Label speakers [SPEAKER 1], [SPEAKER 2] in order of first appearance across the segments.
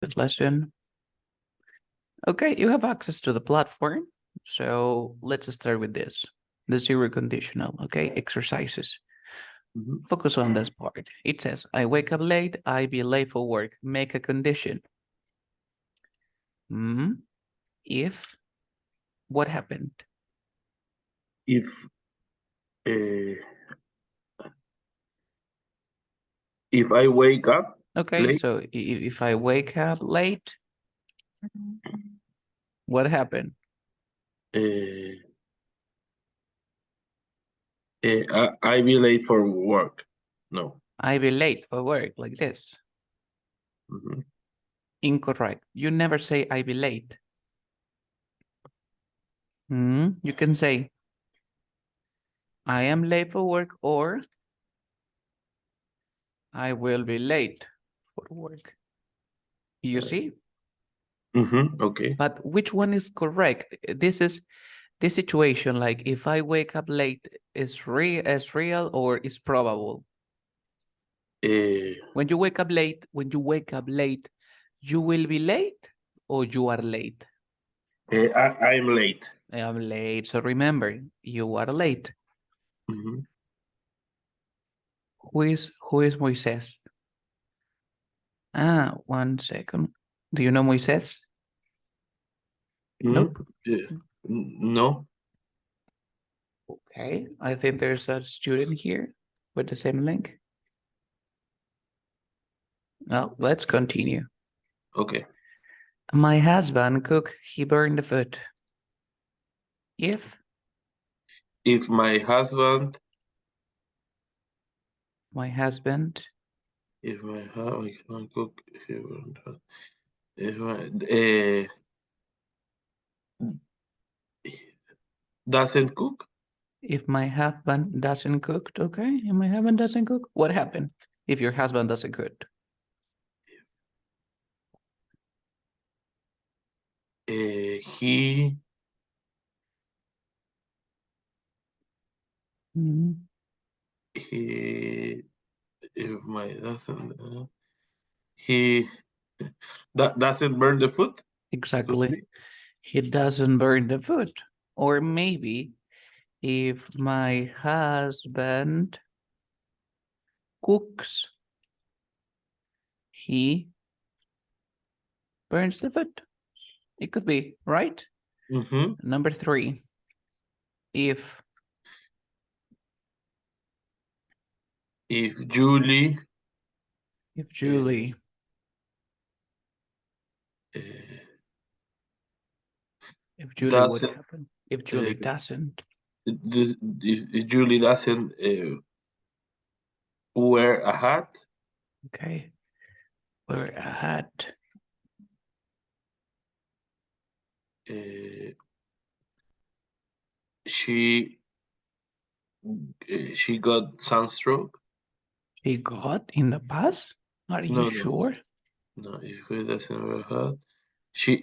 [SPEAKER 1] Good lesson. Okay, you have access to the platform. So let's start with this. The zero conditional, okay? Exercises. Focus on this part. It says, I wake up late, I be late for work. Make a condition. If, what happened?
[SPEAKER 2] If I wake up
[SPEAKER 1] Okay,
[SPEAKER 2] late,
[SPEAKER 1] so if I wake up late, what happened?
[SPEAKER 2] I be late for work. No.
[SPEAKER 1] I be late for work, like this. Incorrect. You never say I be late. You can say I am late for work or I will be late for work. You see?
[SPEAKER 2] Okay.
[SPEAKER 1] But which one is correct? This situation, like if I wake up late, is real or is probable? When you wake up late, you will be late or you are late?
[SPEAKER 2] I'm late.
[SPEAKER 1] I'm late. So remember, you are late. Who is Moises? Ah, 1 second. Do you know Moises? Nope.
[SPEAKER 2] No.
[SPEAKER 1] Okay, I think there's a student here with the same link. Now, let's continue.
[SPEAKER 2] Okay.
[SPEAKER 1] My husband cook, he burned the food. If
[SPEAKER 2] My husband, if my husband cannot cook, he burned the food. If my doesn't cook,
[SPEAKER 1] if my husband doesn't cook, okay? If my husband doesn't cook, what happened if your husband doesn't cook?
[SPEAKER 2] he if my doesn't he doesn't burn the food.
[SPEAKER 1] Exactly. He doesn't burn the food. Or maybe if my husband cooks, he burns the food. It could be, right? Number 3. If
[SPEAKER 2] Julie
[SPEAKER 1] if Julie would
[SPEAKER 2] doesn't
[SPEAKER 1] happen. If Julie doesn't.
[SPEAKER 2] if Julie doesn't wear a hat,
[SPEAKER 1] Okay. Wear a hat.
[SPEAKER 2] She got sunstroke.
[SPEAKER 1] She got in the past? Are you
[SPEAKER 2] No,
[SPEAKER 1] sure?
[SPEAKER 2] no. If he doesn't wear a hat, she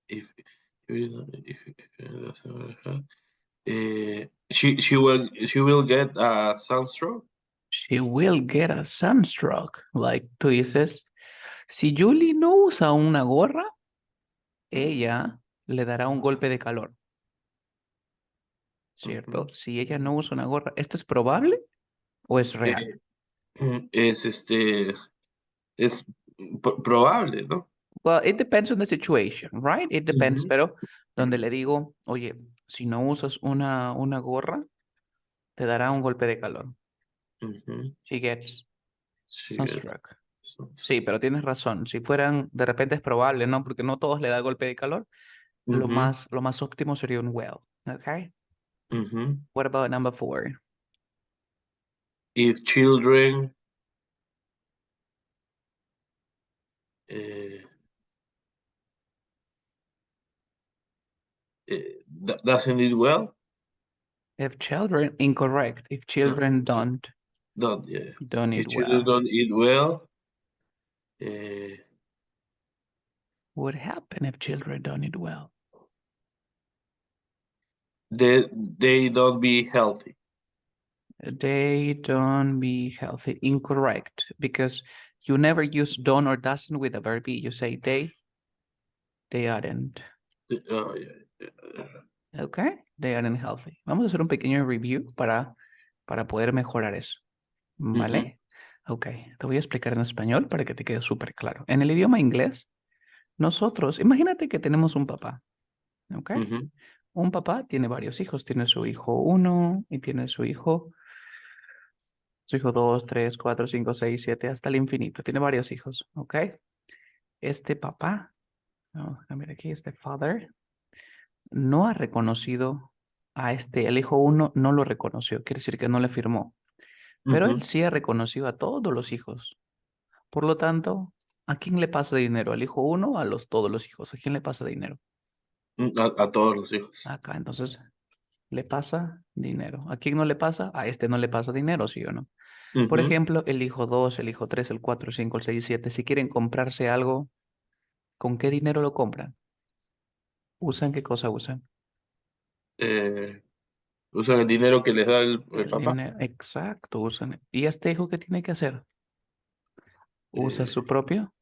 [SPEAKER 2] if he doesn't wear a hat, she will get a sunstroke.
[SPEAKER 1] She will get a sunstroke. Like tú dices, si Julie no usa una gorra, ella le dará un golpe de calor. ¿Cierto? Si ella no usa una gorra, ¿esto es probable o es real?
[SPEAKER 2] Es probable, ¿no?
[SPEAKER 1] Well, it depends on the situation, right? It depends, pero donde le digo, oye, si no usas una gorra, te dará un golpe de calor. She gets sunstroke. Sí, pero tienes razón. Si fueran, de repente es probable, ¿no? Porque no todos le da golpe de calor. Lo más óptimo sería un well, okay? What about number 4?
[SPEAKER 2] If children doesn't eat well.
[SPEAKER 1] If children, incorrect. If children don't
[SPEAKER 2] If
[SPEAKER 1] eat
[SPEAKER 2] children
[SPEAKER 1] well.
[SPEAKER 2] don't eat well,
[SPEAKER 1] What happen if children don't eat well?
[SPEAKER 2] they don't be healthy.
[SPEAKER 1] They don't be healthy. Incorrect. Because You never use don't or doesn't with a verb be. You say they aren't.
[SPEAKER 2] Oh, yeah.
[SPEAKER 1] Okay, they aren't healthy. Vamos a hacer un pequeño review para poder mejorar eso. ¿Vale? Ok, te voy a explicar en español para que te quede súper claro. En el idioma inglés, nosotros, imagínate que tenemos un papá. ¿Ok? Un papá tiene varios hijos. Tiene su hijo 1 y tiene su hijo 2, 3, 4, 5, 6, 7, hasta el infinito. Tiene varios hijos. ¿Ok? Este papá, mira aquí, este father, no ha reconocido a el hijo 1 no lo reconoció. Quiere decir que no le firmó. Pero él sí ha reconocido a todos los hijos. Por lo tanto, ¿a quién le pasa dinero? ¿Al hijo 1 o a todos los hijos? ¿A quién le pasa dinero?
[SPEAKER 2] A todos los hijos.
[SPEAKER 1] Acá, entonces, le pasa dinero. ¿A quién no le pasa? A este no le pasa dinero, ¿sí o no? Por ejemplo, el hijo 2, el hijo 3, el 4, el 5, el 6 y 7, si quieren comprarse algo, ¿con qué dinero lo compran? ¿Usan qué cosa usan?
[SPEAKER 2] Usan el dinero que les da el
[SPEAKER 1] El
[SPEAKER 2] papá.
[SPEAKER 1] dinero, exacto, usan. ¿Y este hijo qué tiene que hacer? ¿Usa
[SPEAKER 2] Eh,
[SPEAKER 1] su propio?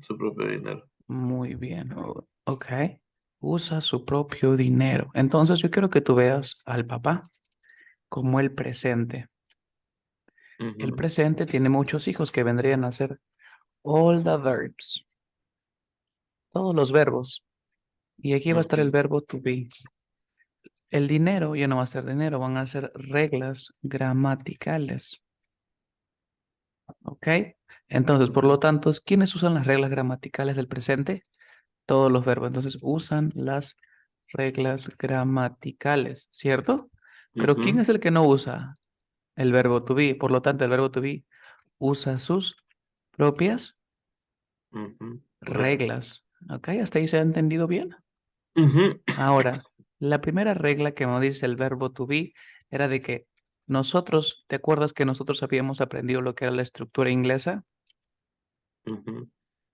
[SPEAKER 2] Su propio dinero.
[SPEAKER 1] Muy bien, ok. Usa su propio dinero. Entonces yo quiero que tú veas al papá como el presente. El presente tiene muchos hijos que vendrían a ser all the verbs, todos los verbos. Y aquí va a estar el verbo to be. El dinero ya no va a ser dinero, van a ser reglas gramaticales. ¿Ok? Entonces, por lo tanto, ¿quiénes usan las reglas gramaticales del presente? Todos los verbos. Entonces, usan las reglas gramaticales, ¿cierto? Pero ¿quién es el que no usa el verbo to be? Por lo tanto, el verbo to be usa sus propias reglas. ¿Ok? ¿Hasta ahí se ha entendido bien? Ahora, la primera regla que nos dice el verbo to be era de que nosotros, ¿te acuerdas que nosotros habíamos aprendido lo que era la estructura inglesa?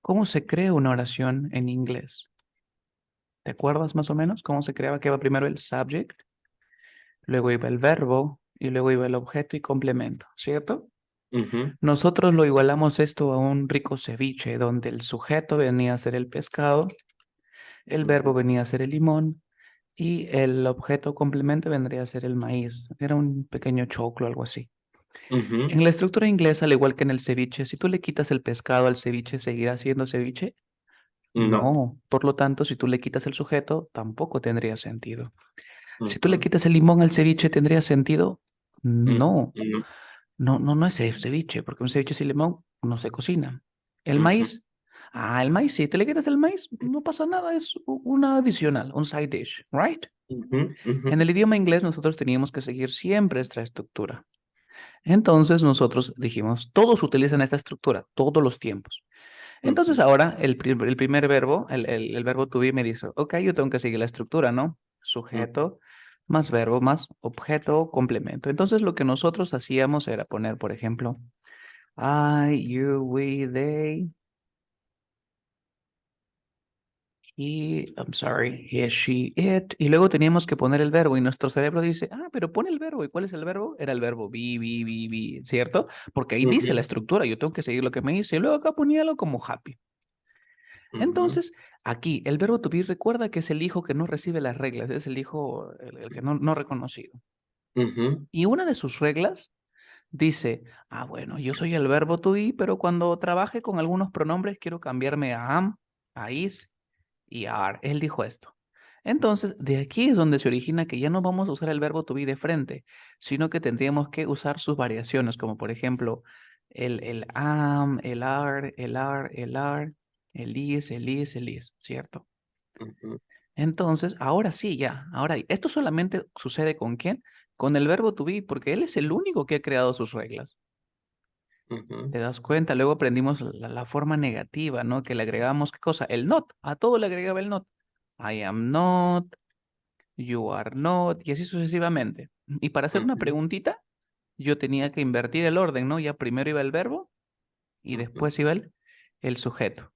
[SPEAKER 1] ¿Cómo se crea una oración en inglés? ¿Te acuerdas más o menos cómo se creaba? Que iba primero el subject, luego iba el verbo y luego iba el objeto y complemento, ¿cierto? Nosotros lo igualamos esto a un rico ceviche, donde el sujeto venía a ser el pescado, el verbo venía a ser el limón y el objeto complemento vendría a ser el maíz. Era un pequeño choclo, algo así. En la estructura inglesa, al igual que en el ceviche, si tú le quitas el pescado al ceviche, ¿seguirá siendo ceviche?
[SPEAKER 2] No.
[SPEAKER 1] No. Por lo tanto, si tú le quitas el sujeto, tampoco tendría sentido. Si tú le quitas el limón al ceviche, ¿tendría sentido? No.
[SPEAKER 2] No.
[SPEAKER 1] No es ceviche, porque un ceviche sin limón no se cocina. El maíz, el maíz, si te le quitas el maíz, no pasa nada, es una adicional, un side dish, right? En el idioma inglés nosotros teníamos que seguir siempre esta estructura. Entonces nosotros dijimos, todos utilizan esta estructura, todos los tiempos. Entonces ahora el primer verbo, el verbo to be me dice, ok, yo tengo que seguir la estructura, ¿no? Sujeto, más verbo, más objeto, complemento. Entonces lo que nosotros hacíamos era poner, por ejemplo, I, you, we, they, I'm sorry, he, she, it. Y luego teníamos que poner el verbo y nuestro cerebro dice, pero pone el verbo. ¿Y cuál es el verbo? Era el verbo be, ¿cierto? Porque ahí dice la estructura, yo tengo que seguir lo que me dice. Y luego acá ponía algo como happy. Entonces, aquí, el verbo to be recuerda que es el hijo que no recibe las reglas, es el hijo, el que no reconocido. Y una de sus reglas dice, bueno, yo soy el verbo to be, pero cuando trabaje con algunos pronombres quiero cambiarme a am, a is y a are. Él dijo esto. Entonces, de aquí es donde se origina que ya no vamos a usar el verbo to be de frente, sino que tendríamos que usar sus variaciones, como por ejemplo, el am, el are, el is, ¿cierto? Entonces, ahora sí, ya, ahora, esto solamente sucede con quién? Con el verbo to be, porque él es el único que ha creado sus reglas. ¿Te das cuenta? Luego aprendimos la forma negativa, ¿no? Que le agregamos, ¿qué cosa? El not. A todo le agregaba el not. I am not, you are not, y así sucesivamente. Y para hacer una preguntita, yo tenía que invertir el orden, ¿no? Ya primero iba el verbo y después iba el sujeto.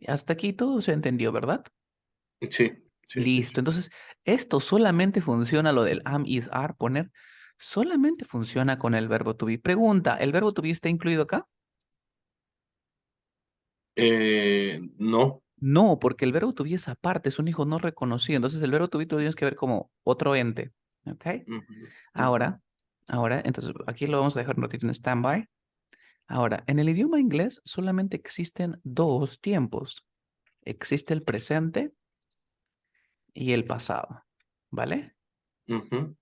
[SPEAKER 1] Hasta aquí todo se entendió, ¿verdad?
[SPEAKER 2] Sí.
[SPEAKER 1] Listo. Entonces, esto solamente funciona, lo del am, is, are, poner, solamente funciona con el verbo to be. Pregunta, ¿el verbo to be está incluido acá?
[SPEAKER 2] No.
[SPEAKER 1] No, porque el verbo to be es aparte, es un hijo no reconocido. Entonces el verbo to be tú tienes que ver como otro ente. ¿Ok?
[SPEAKER 2] Ujú, ujú,
[SPEAKER 1] Ahora, entonces aquí lo vamos a dejar un ratito en standby. Ahora, en el idioma inglés solamente existen dos tiempos. Existe el presente y el pasado. ¿Vale?
[SPEAKER 2] ujú,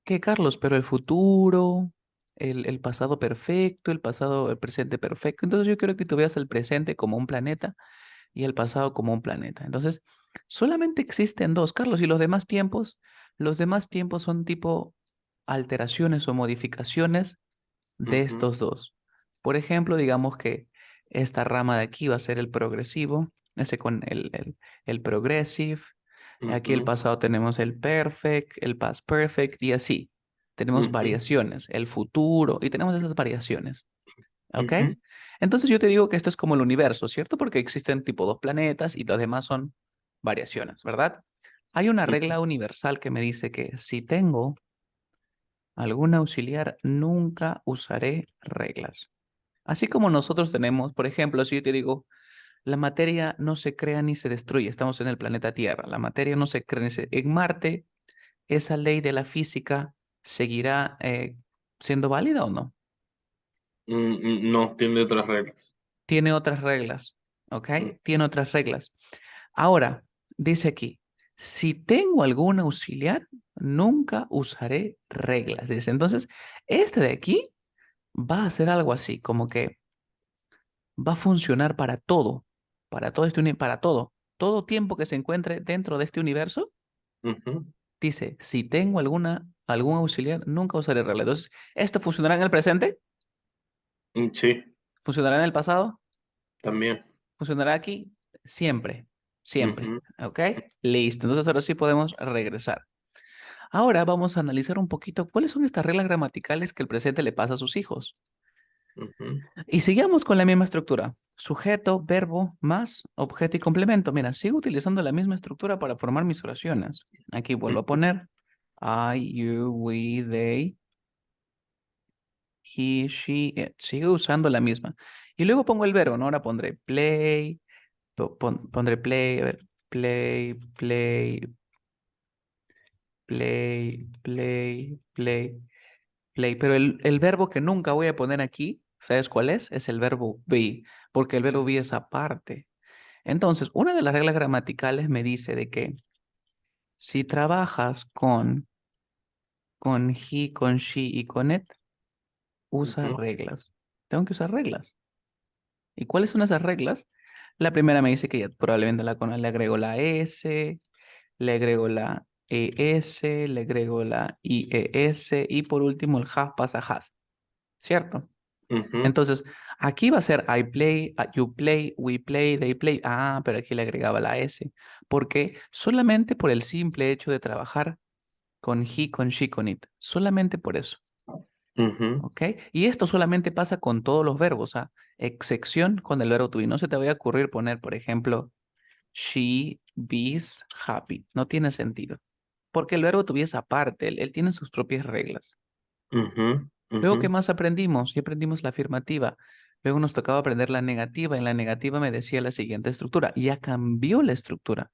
[SPEAKER 1] ¿Qué, Carlos? Pero el futuro, el pasado perfecto, el presente perfecto. Entonces yo quiero que tú veas el presente como un planeta y el pasado como un planeta. Entonces, solamente existen dos, Carlos, y los demás tiempos son tipo alteraciones o modificaciones de
[SPEAKER 2] ujú,
[SPEAKER 1] estos dos. Por ejemplo, digamos que esta rama de aquí va a ser el progresivo, ese con el progressive. Aquí el
[SPEAKER 2] ujú,
[SPEAKER 1] pasado tenemos el perfect, el past perfect y así. Tenemos
[SPEAKER 2] ujú,
[SPEAKER 1] variaciones, el futuro y tenemos esas variaciones. ¿Ok?
[SPEAKER 2] ujú,
[SPEAKER 1] Entonces yo te digo que esto es como el universo, ¿cierto? Porque existen tipo dos planetas y los demás son variaciones, ¿verdad? Hay una
[SPEAKER 2] ujú,
[SPEAKER 1] regla universal que me dice que si tengo algún auxiliar, nunca usaré reglas. Así como nosotros tenemos, por ejemplo, si yo te digo, la materia no se crea ni se destruye, estamos en el planeta Tierra, la materia no se crea ni se... En Marte, ¿esa ley de la física seguirá siendo válida o no?
[SPEAKER 2] No, tiene otras reglas.
[SPEAKER 1] Tiene otras reglas, ¿ok?
[SPEAKER 2] Mm,
[SPEAKER 1] Tiene otras reglas. Ahora, dice aquí, si tengo algún auxiliar, nunca usaré reglas. Dice, entonces, este de aquí va a ser algo así, como que va a funcionar para todo para todo. Todo tiempo que se encuentre dentro de este universo,
[SPEAKER 2] ujú,
[SPEAKER 1] dice, si tengo algún auxiliar, nunca usaré reglas. Entonces, ¿esto funcionará en el presente?
[SPEAKER 2] sí,
[SPEAKER 1] ¿Funcionará en el pasado?
[SPEAKER 2] también.
[SPEAKER 1] ¿Funcionará aquí? Siempre, siempre.
[SPEAKER 2] Ujú,
[SPEAKER 1] ¿Ok? Listo. Entonces ahora sí podemos regresar. Ahora vamos a analizar un poquito cuáles son estas reglas gramaticales que el presente le pasa a sus hijos.
[SPEAKER 2] ujú,
[SPEAKER 1] Y sigamos con la misma estructura. Sujeto, verbo, más, objeto y complemento. Mira, sigo utilizando la misma estructura para formar mis oraciones. Aquí vuelvo a
[SPEAKER 2] ujú,
[SPEAKER 1] poner I, you, we, they, he, she, it. Sigo usando la misma. Y luego pongo el verbo, ¿no? Ahora pondré play, pondré play, a ver, play. Pero el verbo que nunca voy a poner aquí, ¿sabes cuál es? Es el verbo be, porque el verbo be es aparte. Entonces, una de las reglas gramaticales me dice de que si trabajas con he, con she y con it, usa
[SPEAKER 2] ujú,
[SPEAKER 1] reglas. Tengo que usar reglas. ¿Y cuáles son esas reglas? La primera me dice que ya probablemente le agrego la S, le agrego la ES, le agrego la IES y por último el have pasa has, ¿cierto?
[SPEAKER 2] ujú,
[SPEAKER 1] Entonces, aquí va a ser I play, you play, we play, they play. Ah, pero aquí le agregaba la S. Porque solamente por el simple hecho de trabajar con he, con she, con it. Solamente por eso.
[SPEAKER 2] ujú,
[SPEAKER 1] ¿Ok? Y esto solamente pasa con todos los verbos, a excepción con el verbo to be. No se te vaya a ocurrir poner, por ejemplo, she bees happy. No tiene sentido. Porque el verbo to be es aparte, él tiene sus propias reglas.
[SPEAKER 2] ujú,
[SPEAKER 1] Luego,
[SPEAKER 2] ujú,
[SPEAKER 1] ¿qué más aprendimos? Y aprendimos la afirmativa. Luego nos tocaba aprender la negativa. En la negativa me decía la siguiente estructura. Ya cambió la estructura,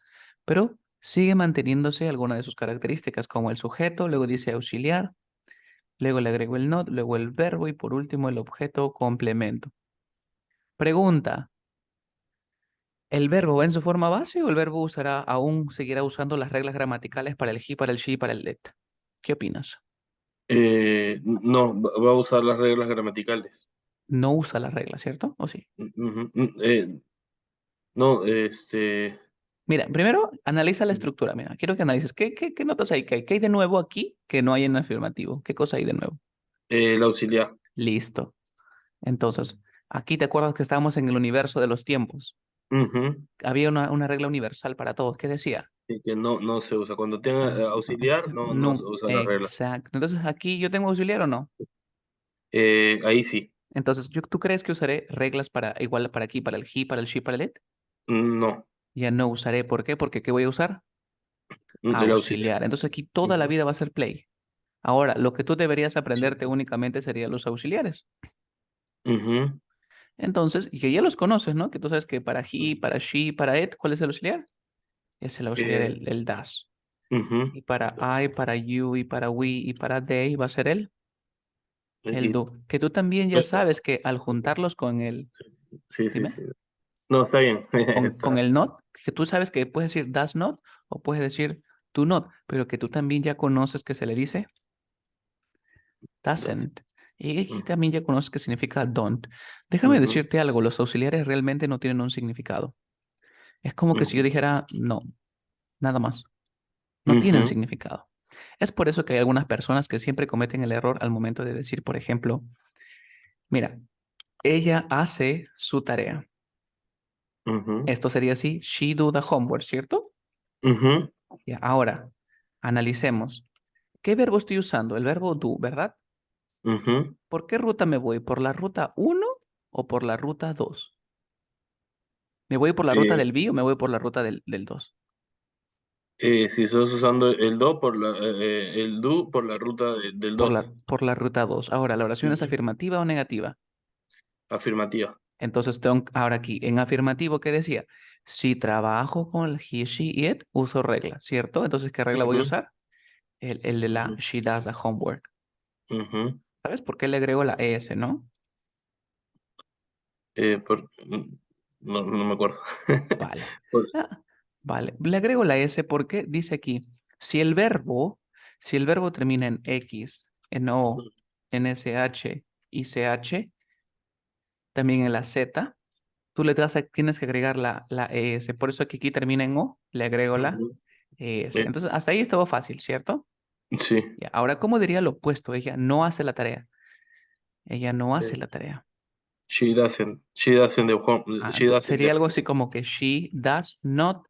[SPEAKER 1] pero sigue manteniéndose alguna de sus características, como el sujeto, luego dice auxiliar, luego le agrego el not, luego el verbo y por último el objeto complemento. Pregunta, ¿el verbo va en su forma base o el verbo aún seguirá usando las reglas gramaticales para el he, para el she y para el let? ¿Qué opinas?
[SPEAKER 2] No, va a usar las reglas gramaticales.
[SPEAKER 1] No usa las reglas, ¿cierto? ¿O sí?
[SPEAKER 2] Ujú, no,
[SPEAKER 1] Mira, primero analiza la estructura. Mira, quiero que analices. ¿Qué notas hay? ¿Qué hay de nuevo aquí que no hay en el afirmativo? ¿Qué cosa hay de nuevo?
[SPEAKER 2] el auxiliar.
[SPEAKER 1] Listo. Entonces, aquí te acuerdas que estábamos en el universo de los tiempos.
[SPEAKER 2] Ujú,
[SPEAKER 1] Había una regla universal para todos. ¿Qué decía?
[SPEAKER 2] y que no se usa. Cuando tenga auxiliar, no se
[SPEAKER 1] No,
[SPEAKER 2] usa las reglas.
[SPEAKER 1] exacto. Entonces, aquí yo tengo auxiliar o no.
[SPEAKER 2] Ahí sí.
[SPEAKER 1] Entonces, ¿tú crees que usaré reglas para igual para aquí, para el he, para el she, para el it?
[SPEAKER 2] No,
[SPEAKER 1] Ya no usaré. ¿Por qué? Porque ¿qué voy a usar?
[SPEAKER 2] el auxiliar.
[SPEAKER 1] Auxiliar. Entonces, aquí toda la
[SPEAKER 2] Ujú,
[SPEAKER 1] vida va a ser play. Ahora, lo que tú deberías
[SPEAKER 2] sí.
[SPEAKER 1] aprenderte únicamente serían los auxiliares.
[SPEAKER 2] Ujú,
[SPEAKER 1] Entonces, y que ya los conoces, ¿no? Que tú sabes que para he, para she, para it, ¿cuál es el auxiliar? Es el auxiliar, el das.
[SPEAKER 2] Ujú.
[SPEAKER 1] Y para I, para you, y para we, y para they va a ser el
[SPEAKER 2] Y-
[SPEAKER 1] do. Que tú también ya
[SPEAKER 2] eh,
[SPEAKER 1] sabes que al juntarlos con el,
[SPEAKER 2] Sí, sí,
[SPEAKER 1] dime,
[SPEAKER 2] sí. No, está bien.
[SPEAKER 1] con
[SPEAKER 2] Está.
[SPEAKER 1] el not, que tú sabes que puedes decir does not o puedes decir do not, pero que tú también ya conoces que se le dice
[SPEAKER 2] Dos.
[SPEAKER 1] doesn't. Y aquí
[SPEAKER 2] Ujú,
[SPEAKER 1] también ya conoces que significa don't. Déjame
[SPEAKER 2] ujú,
[SPEAKER 1] decirte algo, los auxiliares realmente no tienen un significado. Es como que si yo
[SPEAKER 2] ujú,
[SPEAKER 1] dijera no, nada más. No tienen
[SPEAKER 2] ujú,
[SPEAKER 1] significado. Es por eso que hay algunas personas que siempre cometen el error al momento de decir, por ejemplo, mira, ella hace su tarea.
[SPEAKER 2] ujú,
[SPEAKER 1] Esto sería así, she do the homework, ¿cierto?
[SPEAKER 2] ujú,
[SPEAKER 1] Ya, ahora, analicemos. ¿Qué verbo estoy usando? El verbo do, ¿verdad?
[SPEAKER 2] ujú.
[SPEAKER 1] ¿Por qué ruta me voy? ¿Por la ruta 1 o por la ruta 2? ¿Me voy por la ruta
[SPEAKER 2] Eh,
[SPEAKER 1] del be o me voy por la ruta del 2?
[SPEAKER 2] si estás usando el do por la ruta del
[SPEAKER 1] Por
[SPEAKER 2] 2.
[SPEAKER 1] la ruta 2. Ahora, ¿la oración es afirmativa o negativa?
[SPEAKER 2] Afirmativa.
[SPEAKER 1] Entonces, ahora aquí, en afirmativo, ¿qué decía? Si trabajo con el he, she, it, uso regla, ¿cierto? Entonces, ¿qué regla voy a
[SPEAKER 2] Ujú,
[SPEAKER 1] usar? El de la
[SPEAKER 2] ujú,
[SPEAKER 1] she does the homework.
[SPEAKER 2] ujú.
[SPEAKER 1] ¿Sabes por qué le agrego la ES, no?
[SPEAKER 2] No, no me acuerdo.
[SPEAKER 1] Vale.
[SPEAKER 2] Por-
[SPEAKER 1] Ah, vale. Le agrego la S porque dice aquí, si el verbo termina en X, en O, en SH y CH, también en la Z, tú tienes que agregar la ES. Por eso aquí termina en O, le agrego la
[SPEAKER 2] ujú.
[SPEAKER 1] ES. Entonces,
[SPEAKER 2] Es-
[SPEAKER 1] hasta ahí estaba fácil, ¿cierto?
[SPEAKER 2] Sí.
[SPEAKER 1] Ya, ahora, ¿cómo diría lo opuesto? Ella no hace la tarea. Ella no hace
[SPEAKER 2] eh,
[SPEAKER 1] la tarea.
[SPEAKER 2] She doesn't
[SPEAKER 1] Sería algo así
[SPEAKER 2] definitely.
[SPEAKER 1] como que she does not,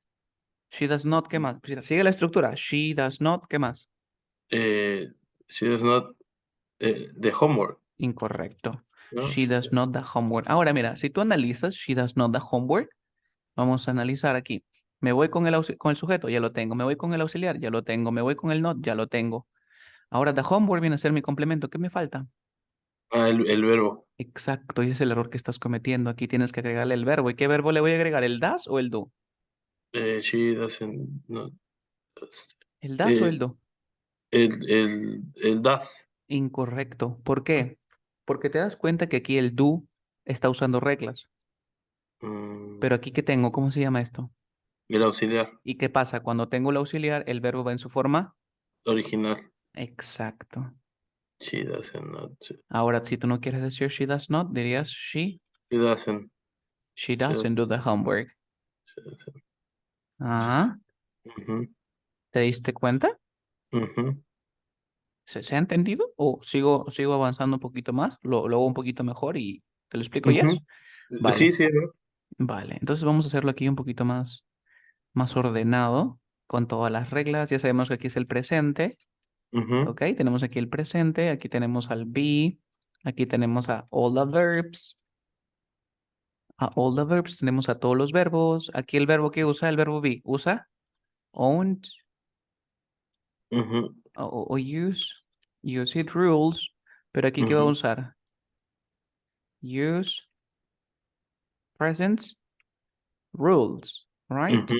[SPEAKER 1] ¿qué más? Mira, sigue la estructura. She does not, ¿qué más?
[SPEAKER 2] Eh, she does not the homework,
[SPEAKER 1] Incorrecto.
[SPEAKER 2] ¿no?
[SPEAKER 1] She does not the homework. Ahora, mira, si tú analizas she does not the homework, vamos a analizar aquí. Me voy con el sujeto, ya lo tengo. Me voy con el auxiliar, ya lo tengo. Me voy con el not, ya lo tengo. Ahora, the homework viene a ser mi complemento. ¿Qué me falta?
[SPEAKER 2] El verbo.
[SPEAKER 1] Exacto, y es el error que estás cometiendo. Aquí tienes que agregarle el verbo. ¿Y qué verbo le voy a agregar? ¿El das o el do?
[SPEAKER 2] She doesn't not,
[SPEAKER 1] ¿El das o
[SPEAKER 2] eh,
[SPEAKER 1] el do?
[SPEAKER 2] el does.
[SPEAKER 1] Incorrecto. ¿Por qué? Porque te das cuenta que aquí el do está usando reglas.
[SPEAKER 2] Mm,
[SPEAKER 1] Pero aquí, ¿qué tengo? ¿Cómo se llama esto?
[SPEAKER 2] el auxiliar
[SPEAKER 1] ¿Y qué pasa? Cuando tengo el auxiliar, el verbo va en su forma.
[SPEAKER 2] original.
[SPEAKER 1] Exacto.
[SPEAKER 2] She doesn't not.
[SPEAKER 1] Ahora, si tú no quieres decir she does not, dirías
[SPEAKER 2] She doesn't.
[SPEAKER 1] she
[SPEAKER 2] She
[SPEAKER 1] doesn't do
[SPEAKER 2] doesn't.
[SPEAKER 1] the homework.
[SPEAKER 2] She doesn't.
[SPEAKER 1] Ah,
[SPEAKER 2] Ujú,
[SPEAKER 1] ¿te diste cuenta?
[SPEAKER 2] ujú,
[SPEAKER 1] ¿Se ha entendido? ¿O sigo avanzando un poquito más? ¿Lo hago un poquito mejor y te lo explico ya?
[SPEAKER 2] ujú. Sí,
[SPEAKER 1] Vale,
[SPEAKER 2] sí, ¿no?
[SPEAKER 1] vale. Entonces vamos a hacerlo aquí un poquito más ordenado, con todas las reglas. Ya sabemos que aquí es el presente,
[SPEAKER 2] Ujú,
[SPEAKER 1] ¿ok? Tenemos aquí el presente, aquí tenemos al be, aquí tenemos a all the verbs. A all the verbs tenemos a todos los verbos. Aquí el verbo que usa, el verbo be, usa owned
[SPEAKER 2] ujú,
[SPEAKER 1] o use it rules. Pero aquí, ¿qué va a
[SPEAKER 2] ujú,
[SPEAKER 1] usar? Use present rules, right?
[SPEAKER 2] ujú,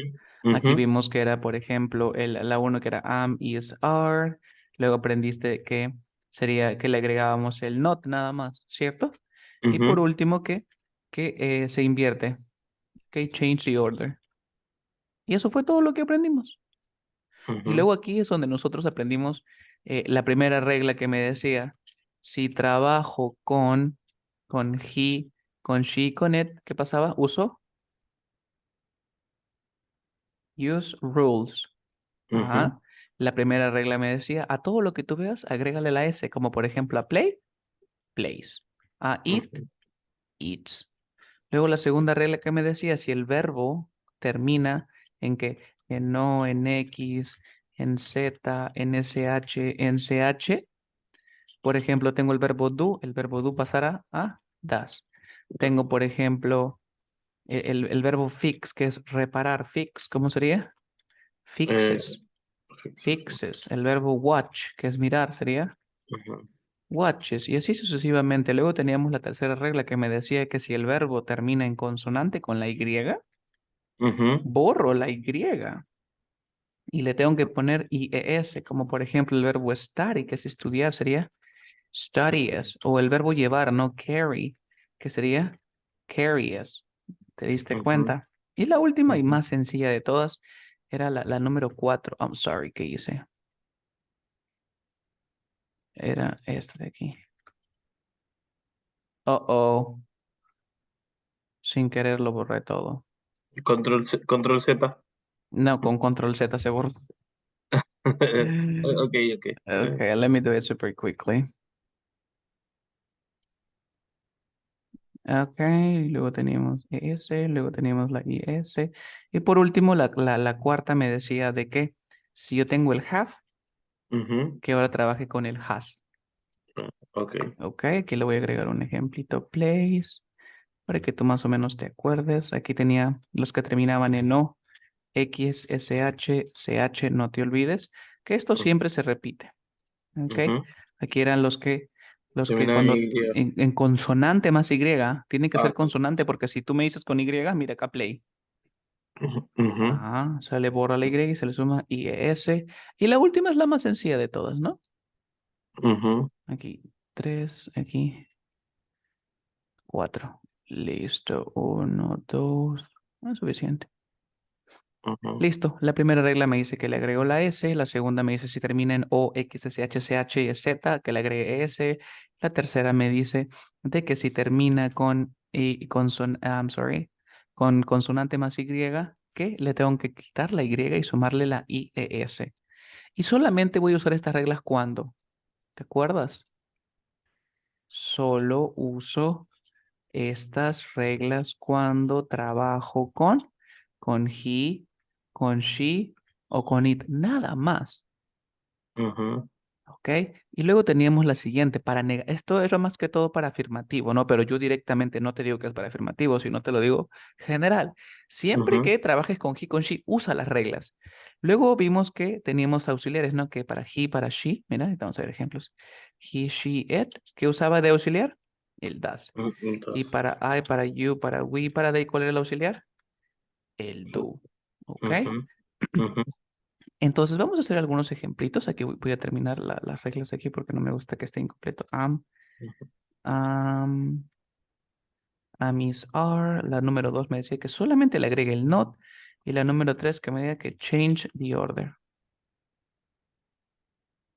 [SPEAKER 1] Aquí
[SPEAKER 2] ujú,
[SPEAKER 1] vimos que era, por ejemplo, la uno que era am, is, are. Luego aprendiste que sería que le agregábamos el not nada más, ¿cierto? Y por
[SPEAKER 2] ujú,
[SPEAKER 1] último, que se invierte, que change the order. Y eso fue todo lo que aprendimos. Y
[SPEAKER 2] ujú,
[SPEAKER 1] luego aquí es donde nosotros aprendimos la primera regla que me decía, si trabajo con he, con she, con it, ¿qué pasaba? Uso use rules.
[SPEAKER 2] ujú,
[SPEAKER 1] Ajá. La primera regla me decía, a todo lo que tú veas, agrégale la S, como por ejemplo a play, plays. A eat,
[SPEAKER 2] ujú,
[SPEAKER 1] eats. Luego la segunda regla que me decía, si el verbo termina en que en O, en X, en Z, en SH, en CH, por ejemplo, tengo el verbo do pasará a das. Tengo, por ejemplo, el verbo fix, que es reparar, fix, ¿cómo sería?
[SPEAKER 2] eh,
[SPEAKER 1] Fixes,
[SPEAKER 2] fixes,
[SPEAKER 1] fixes. El verbo watch, que es mirar, sería
[SPEAKER 2] ujú,
[SPEAKER 1] watches, y así sucesivamente. Luego teníamos la tercera regla que me decía que si el verbo termina en consonante con la Y, borro la Y y le tengo que poner IES, como por ejemplo el verbo study, que es estudiar, sería studies, o el verbo llevar, no carry, que sería carries. ¿Te diste cuenta? Y la última y más sencilla de todas era la número 4. I'm sorry, ¿qué hice? Era esta de aquí. Oh. Sin querer lo borré todo.
[SPEAKER 2] Control Z.
[SPEAKER 1] No, con control Z se borró.
[SPEAKER 2] Ok, ok.
[SPEAKER 1] Okay, let me do it super quickly. Ok, luego teníamos ES, luego teníamos la IS. Y por último, la cuarta me decía de que si yo tengo el have, que ahora trabaje con el has.
[SPEAKER 2] Ok.
[SPEAKER 1] Ok, aquí le voy a agregar un ejemplito, place, para que tú más o menos te acuerdes. Aquí tenía los que terminaban en O, X, SH, CH, no te olvides, que esto siempre se repite. Ok, aquí eran los que
[SPEAKER 2] Termina en
[SPEAKER 1] cuando
[SPEAKER 2] Y.
[SPEAKER 1] en consonante más Y, tienen que ser
[SPEAKER 2] Ah,
[SPEAKER 1] consonante porque si tú me dices con Y, mira acá play.
[SPEAKER 2] ujú,
[SPEAKER 1] Se le borra la Y y se le suma IES. Y la última es la más sencilla de todas, ¿no?
[SPEAKER 2] ujú,
[SPEAKER 1] Aquí, 3, aquí, 4. Listo, 1, 2. Es suficiente.
[SPEAKER 2] ujú,
[SPEAKER 1] Listo, la primera regla me dice que le agrego la S, la segunda me dice si termina en O, X, S, H, C, H y Z, que le agregue S, la tercera me dice de que si termina con consonante más Y, que le tengo que quitar la Y y sumarle la IES. Y solamente voy a usar estas reglas cuando, ¿te acuerdas? Solo uso estas reglas cuando trabajo con he, con she o con it, nada más.
[SPEAKER 2] ujú,
[SPEAKER 1] ¿Ok? Y luego teníamos la siguiente, esto era más que todo para afirmativo, ¿no? Pero yo directamente no te digo que es para afirmativo, sino te lo digo general. Siempre
[SPEAKER 2] ujú,
[SPEAKER 1] que trabajes con he, con she, usa las reglas. Luego vimos que teníamos auxiliares, ¿no? Que para he, para she, mira, vamos a ver ejemplos. He, she, it, ¿qué usaba de auxiliar? El does. Y
[SPEAKER 2] entonces,
[SPEAKER 1] para I, para you, para we, para they, ¿cuál era el auxiliar? El do. ¿Ok?
[SPEAKER 2] ujú, ujú,
[SPEAKER 1] Entonces vamos a hacer algunos ejemplitos. Aquí voy a terminar las reglas aquí porque no me gusta que esté incompleto. Am, am is are. La número 2 me decía que solamente le agregue el not. Y la número 3 que me diga que change the order.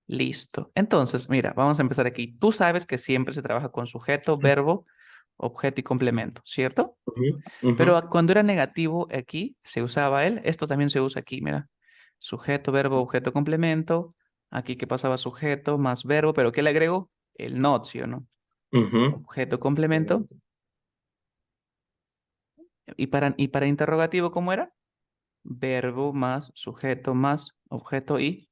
[SPEAKER 1] Listo. Entonces, mira, vamos a empezar aquí. Tú sabes que siempre se trabaja con sujeto, verbo, objeto y complemento, ¿cierto?
[SPEAKER 2] ujú, ujú,
[SPEAKER 1] Pero cuando era negativo aquí se usaba él. Esto también se usa aquí, mira. Sujeto, verbo, objeto, complemento. Aquí que pasaba sujeto más verbo, pero ¿qué le agrego? El not, ¿sí o no?
[SPEAKER 2] ujú.
[SPEAKER 1] Objeto, complemento. Y para interrogativo, ¿cómo era? Verbo más sujeto más objeto y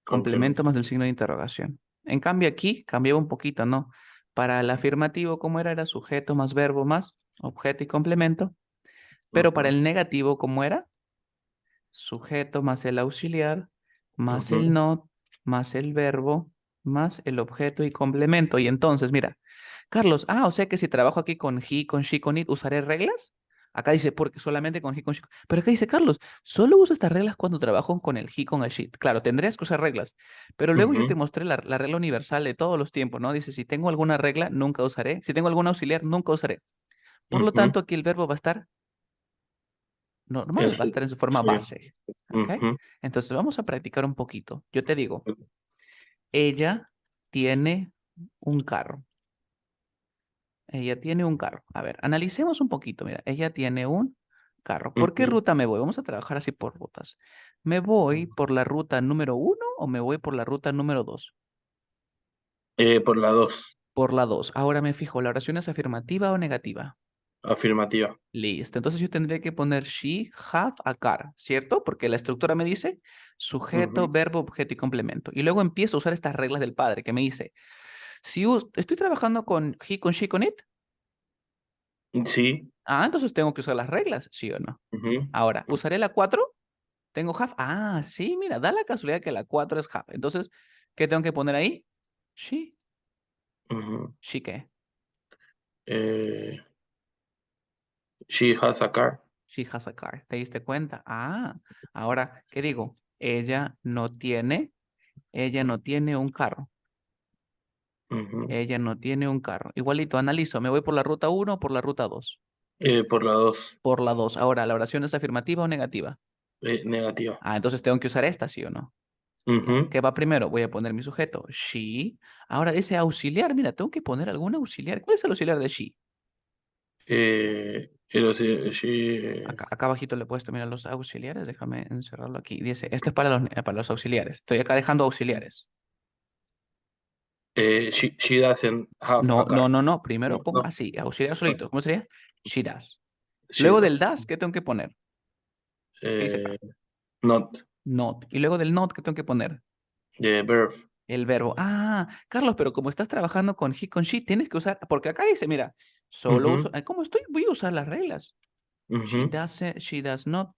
[SPEAKER 1] complemento
[SPEAKER 2] Complemento.
[SPEAKER 1] más el signo de interrogación. En cambio aquí cambiaba un poquito, ¿no? Para el afirmativo, ¿cómo era? Era sujeto más verbo más objeto y complemento. Pero para
[SPEAKER 2] Ujú,
[SPEAKER 1] el negativo, ¿cómo era? Sujeto más el auxiliar, más el
[SPEAKER 2] ujú,
[SPEAKER 1] not, más el verbo, más el objeto y complemento. Y entonces, mira, Carlos, o sea que si trabajo aquí con he, con she, con it, ¿usaré reglas? Acá dice, porque solamente con he, con she. Pero acá dice, Carlos, solo uso estas reglas cuando trabajo con el he, con el she. Claro, tendrías que usar reglas. Pero luego yo te
[SPEAKER 2] ujú,
[SPEAKER 1] mostré la regla universal de todos los tiempos, ¿no? Dice, si tengo alguna regla, nunca usaré. Si tengo algún auxiliar, nunca usaré. Por lo
[SPEAKER 2] ujú.
[SPEAKER 1] tanto, aquí el verbo va a estar normal,
[SPEAKER 2] Es-
[SPEAKER 1] va a estar en su forma
[SPEAKER 2] sí.
[SPEAKER 1] base. ¿Ok?
[SPEAKER 2] Ujú,
[SPEAKER 1] Entonces vamos a practicar un poquito. Yo te digo, ella tiene un carro. Ella tiene un carro. A ver, analicemos un poquito. Mira, ella tiene un carro. ¿Por qué
[SPEAKER 2] ujú.
[SPEAKER 1] ruta me voy? Vamos a trabajar así por rutas. ¿Me voy por la ruta número 1 o me voy por la ruta número 2?
[SPEAKER 2] Por la 2,
[SPEAKER 1] Por la 2. Ahora me fijo, ¿la oración es afirmativa o negativa?
[SPEAKER 2] afirmativa.
[SPEAKER 1] Listo. Entonces yo tendría que poner she, have, a car, ¿cierto? Porque la estructura me dice sujeto,
[SPEAKER 2] Ujú.
[SPEAKER 1] verbo, objeto y complemento. Y luego empiezo a usar estas reglas del padre que me dice, si estoy trabajando con he, con she, con it,
[SPEAKER 2] Sí.
[SPEAKER 1] entonces tengo que usar las reglas, ¿sí o no?
[SPEAKER 2] Ujú,
[SPEAKER 1] Ahora, ¿usaré la 4? Tengo have. Sí, mira, da la casualidad que la 4 es have. Entonces, ¿qué tengo que poner ahí? She. She qué?
[SPEAKER 2] She has a car.
[SPEAKER 1] She has a car. ¿Te diste cuenta? Ahora, ¿qué digo? Ella no tiene un carro. Ella no tiene un carro. Igualito, analizo. ¿Me voy por la ruta 1 o por la ruta 2?
[SPEAKER 2] Por la 2.
[SPEAKER 1] Por la 2. Ahora, ¿la oración es afirmativa o negativa?
[SPEAKER 2] Negativa.
[SPEAKER 1] Entonces tengo que usar esta, ¿sí o no? Ya, ¿qué va primero? Voy a poner mi sujeto. She. Ahora dice auxiliar. Mira, tengo que poner algún auxiliar. ¿Cuál es el auxiliar de she? Acá abajito le he puesto, mira, los auxiliares. Déjame encerrarlo aquí. Dice, esto es para los auxiliares. Estoy acá dejando auxiliares.
[SPEAKER 2] she doesn't have
[SPEAKER 1] No,
[SPEAKER 2] a
[SPEAKER 1] no,
[SPEAKER 2] car.
[SPEAKER 1] no, no. Primero
[SPEAKER 2] No,
[SPEAKER 1] pongo
[SPEAKER 2] no,
[SPEAKER 1] así, auxiliar solito. ¿Cómo sería? She does.
[SPEAKER 2] she
[SPEAKER 1] Luego del
[SPEAKER 2] does.
[SPEAKER 1] does, ¿qué tengo que poner? ¿Qué dice
[SPEAKER 2] Eh,
[SPEAKER 1] acá?
[SPEAKER 2] not.
[SPEAKER 1] Not. Y luego del not, ¿qué tengo que poner?
[SPEAKER 2] The verb.
[SPEAKER 1] El verbo. Carlos, pero como estás trabajando con he, con she, tienes que usar, porque acá dice, mira, solo uso,
[SPEAKER 2] Ujú,
[SPEAKER 1] ¿cómo estoy? Voy a usar las reglas.
[SPEAKER 2] ujú,
[SPEAKER 1] She does not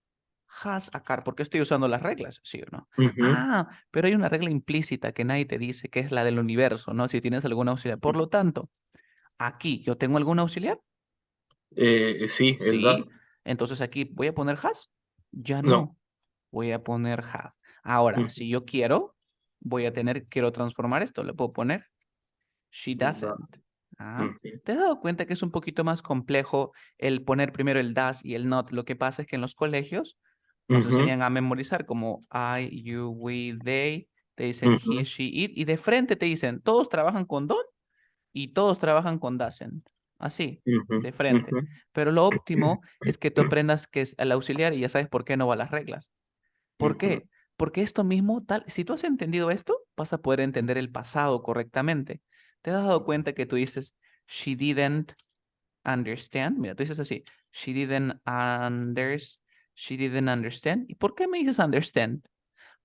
[SPEAKER 1] has a car, porque estoy usando las reglas, ¿sí o no?
[SPEAKER 2] ujú.
[SPEAKER 1] Pero hay una regla implícita que nadie te dice, que es la del universo, ¿no? Si tienes algún auxiliar. Por lo tanto, aquí, ¿yo tengo algún auxiliar?
[SPEAKER 2] Sí, el
[SPEAKER 1] Sí.
[SPEAKER 2] does.
[SPEAKER 1] Entonces aquí, ¿voy a poner has? Ya
[SPEAKER 2] No.
[SPEAKER 1] no. Voy a poner have. Ahora,
[SPEAKER 2] Ujú,
[SPEAKER 1] si yo quiero transformar esto, le puedo poner she
[SPEAKER 2] does.
[SPEAKER 1] doesn't.
[SPEAKER 2] Ujú,
[SPEAKER 1] ¿Te has dado cuenta que es un poquito más complejo el poner primero el does y el not? Lo que pasa es que en los colegios nos
[SPEAKER 2] ujú,
[SPEAKER 1] enseñan a memorizar como I, you, we, they, te dicen he,
[SPEAKER 2] ujú,
[SPEAKER 1] she, it, y de frente te dicen, todos trabajan con don't y todos trabajan con doesn't. Así,
[SPEAKER 2] ujú,
[SPEAKER 1] de frente.
[SPEAKER 2] ujú,
[SPEAKER 1] Pero lo óptimo es que tú aprendas que es el auxiliar y ya sabes por qué no va las reglas. ¿Por
[SPEAKER 2] ujú.
[SPEAKER 1] qué? Porque esto mismo, si tú has entendido esto, vas a poder entender el pasado correctamente. ¿Te has dado cuenta que tú dices, she didn't understand? Mira, tú dices así, she didn't understand. ¿Y por qué me dices understand?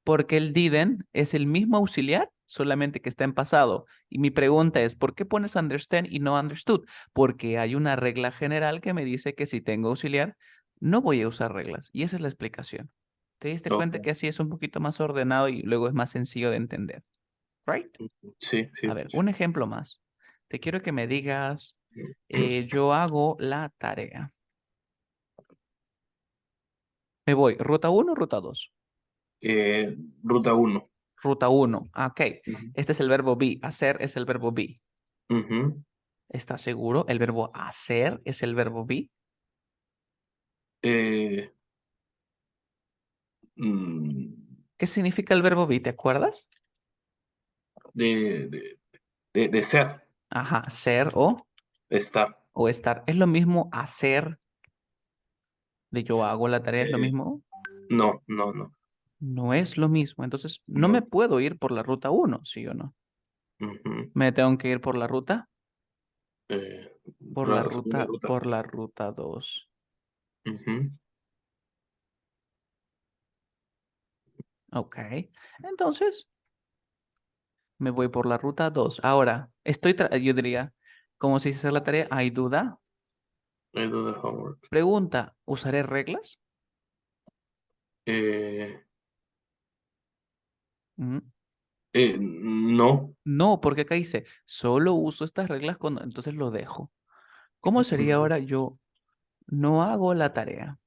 [SPEAKER 1] Porque el didn't es el mismo auxiliar, solamente que está en pasado. Y mi pregunta es, ¿por qué pones understand y no understood? Porque hay una regla general que me dice que si tengo auxiliar, no voy a usar reglas. Y esa es la explicación. ¿Te diste cuenta
[SPEAKER 2] Ok.
[SPEAKER 1] que así es un poquito más ordenado y luego es más sencillo de entender? ¿Right?
[SPEAKER 2] Sí,
[SPEAKER 1] A
[SPEAKER 2] sí,
[SPEAKER 1] ver,
[SPEAKER 2] sí.
[SPEAKER 1] un ejemplo más. Te quiero que me digas,
[SPEAKER 2] Mm.
[SPEAKER 1] yo hago la tarea. Me voy, ruta 1, ruta 2.
[SPEAKER 2] Ruta 1.
[SPEAKER 1] Ruta 1. Ok.
[SPEAKER 2] Ujú,
[SPEAKER 1] Este es el verbo be. Hacer es el verbo be.
[SPEAKER 2] ujú.
[SPEAKER 1] ¿Estás seguro? ¿El verbo hacer es el verbo be?
[SPEAKER 2] Eh, mm,
[SPEAKER 1] ¿Qué significa el verbo be? ¿Te acuerdas?
[SPEAKER 2] de, de, de ser,
[SPEAKER 1] Ajá, ser
[SPEAKER 2] estar.
[SPEAKER 1] o estar. ¿Es lo mismo hacer de yo hago la tarea? ¿Es lo
[SPEAKER 2] Eh,
[SPEAKER 1] mismo?
[SPEAKER 2] no, no, no,
[SPEAKER 1] No es lo mismo. Entonces, no me
[SPEAKER 2] no.
[SPEAKER 1] puedo ir por la ruta 1, ¿sí o no?
[SPEAKER 2] Ujú.
[SPEAKER 1] Me tengo que ir por la ruta,
[SPEAKER 2] Eh, la segunda ruta.
[SPEAKER 1] por la ruta 2.
[SPEAKER 2] Ujú.
[SPEAKER 1] Ok. Entonces, me voy por la ruta 2. Ahora, yo diría, ¿cómo se dice hacer la tarea? ¿Hay duda?
[SPEAKER 2] I do the homework.
[SPEAKER 1] Pregunta, ¿usaré reglas?
[SPEAKER 2] Eh,
[SPEAKER 1] Mm,
[SPEAKER 2] no.
[SPEAKER 1] No, porque acá dice, solo uso estas reglas cuando, entonces lo dejo. ¿Cómo sería
[SPEAKER 2] Ujú.
[SPEAKER 1] ahora yo no hago la tarea?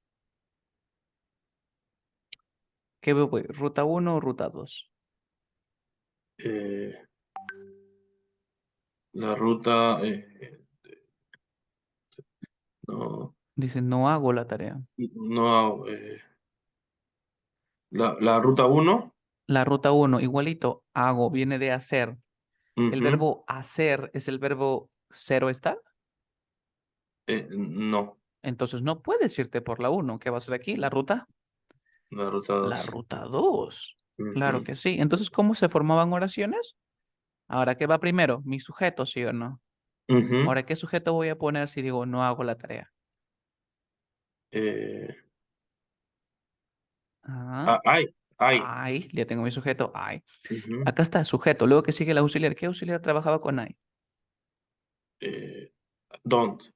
[SPEAKER 1] ¿Qué me voy? ¿Ruta 1 o ruta 2?
[SPEAKER 2] Eh, la ruta, no,
[SPEAKER 1] Dice, no hago la tarea.
[SPEAKER 2] no, la ruta 1.
[SPEAKER 1] La ruta 1, igualito, hago, viene de hacer. El verbo hacer es el verbo ser o estar.
[SPEAKER 2] No,
[SPEAKER 1] Entonces no puedes irte por la 1. ¿Qué va a ser aquí? La ruta.
[SPEAKER 2] la ruta
[SPEAKER 1] La
[SPEAKER 2] 2.
[SPEAKER 1] ruta 2. Claro
[SPEAKER 2] Ujú.
[SPEAKER 1] que sí. Entonces, ¿cómo se formaban oraciones? Ahora, ¿qué va primero? Mi sujeto, ¿sí o no?
[SPEAKER 2] Ujú.
[SPEAKER 1] Ahora, ¿qué sujeto voy a poner si digo no hago la tarea?
[SPEAKER 2] Eh,
[SPEAKER 1] Ah,
[SPEAKER 2] hay.
[SPEAKER 1] I, ya tengo mi sujeto, I.
[SPEAKER 2] Ujú.
[SPEAKER 1] Acá está sujeto, luego que sigue el auxiliar. ¿Qué auxiliar trabajaba con I?
[SPEAKER 2] Eh, don't.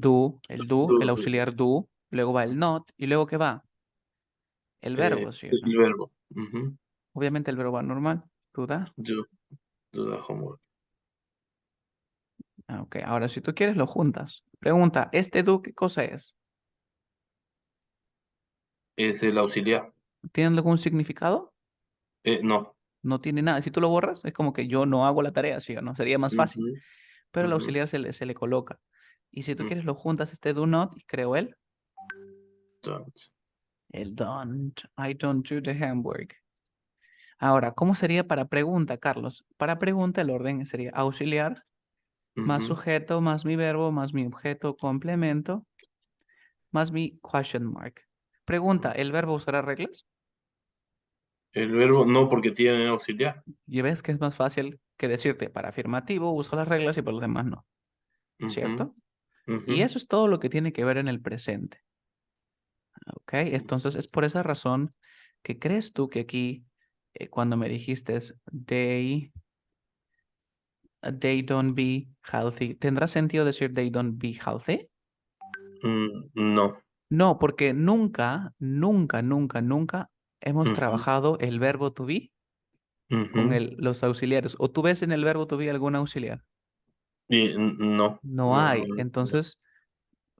[SPEAKER 1] Do, el
[SPEAKER 2] Do,
[SPEAKER 1] auxiliar do, luego va el not, y luego ¿qué va? El verbo, ¿sí o
[SPEAKER 2] el
[SPEAKER 1] no?
[SPEAKER 2] verbo. Ujú.
[SPEAKER 1] Obviamente el verbo va normal, do da.
[SPEAKER 2] Do, do the homework.
[SPEAKER 1] Ok, ahora si tú quieres lo juntas. Pregunta, ¿este do qué cosa es?
[SPEAKER 2] Es el auxiliar.
[SPEAKER 1] ¿Tiene algún significado?
[SPEAKER 2] No.
[SPEAKER 1] No tiene nada. Si tú lo borras, es como que yo no hago la tarea, ¿sí o no? Sería más fácil.
[SPEAKER 2] Ujú,
[SPEAKER 1] Pero el
[SPEAKER 2] ujú,
[SPEAKER 1] auxiliar se le coloca. Y si tú
[SPEAKER 2] ujú.
[SPEAKER 1] quieres lo juntas, este do not, y creo
[SPEAKER 2] Don't.
[SPEAKER 1] el don't. I don't do the homework. Ahora, ¿cómo sería para pregunta, Carlos? Para pregunta el orden sería auxiliar, más
[SPEAKER 2] Ujú.
[SPEAKER 1] sujeto, más mi verbo, más mi objeto, complemento, más mi question mark. Pregunta, ¿el verbo usará reglas?
[SPEAKER 2] El verbo no, porque tiene auxiliar.
[SPEAKER 1] Y ves que es más fácil que decirte para afirmativo usa las reglas y para los demás no,
[SPEAKER 2] Ujú,
[SPEAKER 1] ¿cierto?
[SPEAKER 2] ujú,
[SPEAKER 1] Y eso es todo lo que tiene que ver en el presente, ¿ok? Entonces es por esa razón que crees tú que aquí, cuando me dijiste they don't be healthy, ¿tendrá sentido decir they don't be healthy?
[SPEAKER 2] No.
[SPEAKER 1] No, porque nunca, nunca, nunca, nunca hemos
[SPEAKER 2] Ujú,
[SPEAKER 1] trabajado el verbo to be con
[SPEAKER 2] ujú.
[SPEAKER 1] los auxiliares. ¿O tú ves en el verbo to be algún auxiliar?
[SPEAKER 2] No,
[SPEAKER 1] No
[SPEAKER 2] no,
[SPEAKER 1] hay.
[SPEAKER 2] no, no.
[SPEAKER 1] Entonces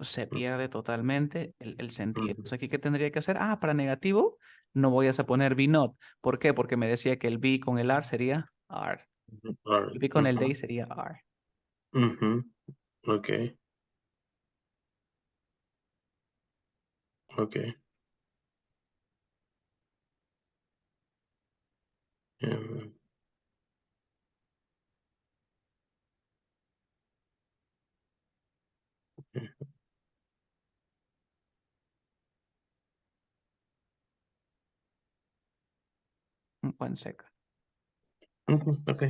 [SPEAKER 1] se pierde totalmente el sentido.
[SPEAKER 2] Ujú,
[SPEAKER 1] Entonces, ¿aquí qué tendría que hacer? Ah, para negativo, no voy a poner be not. ¿Por qué? Porque me decía que el be con el are sería are.
[SPEAKER 2] ujú,
[SPEAKER 1] El be con el
[SPEAKER 2] ujú,
[SPEAKER 1] they sería are.
[SPEAKER 2] ujú. Ok, ok. Em,
[SPEAKER 1] One second.
[SPEAKER 2] ok.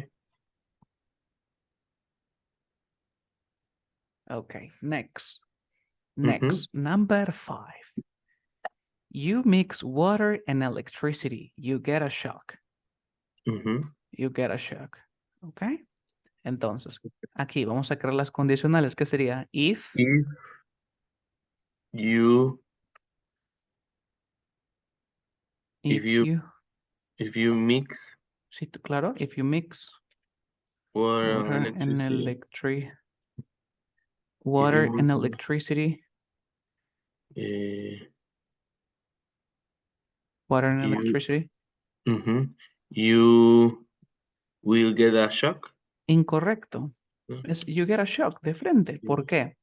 [SPEAKER 1] Okay, next.
[SPEAKER 2] Ujú,
[SPEAKER 1] Next, number 5. You mix water and electricity. You get a shock.
[SPEAKER 2] ujú.
[SPEAKER 1] You get a shock. ¿Ok? Entonces, aquí vamos a crear las condicionales. ¿Qué sería?
[SPEAKER 2] If you, if
[SPEAKER 1] If
[SPEAKER 2] you,
[SPEAKER 1] you,
[SPEAKER 2] if you mix
[SPEAKER 1] sí, claro, if you mix
[SPEAKER 2] water and
[SPEAKER 1] water and
[SPEAKER 2] electricity, if you mix,
[SPEAKER 1] electricity,
[SPEAKER 2] eh,
[SPEAKER 1] water and
[SPEAKER 2] you,
[SPEAKER 1] electricity,
[SPEAKER 2] you will get a shock.
[SPEAKER 1] incorrecto.
[SPEAKER 2] ¿No?
[SPEAKER 1] Es you get a shock de frente. ¿Por
[SPEAKER 2] Ujú,
[SPEAKER 1] qué?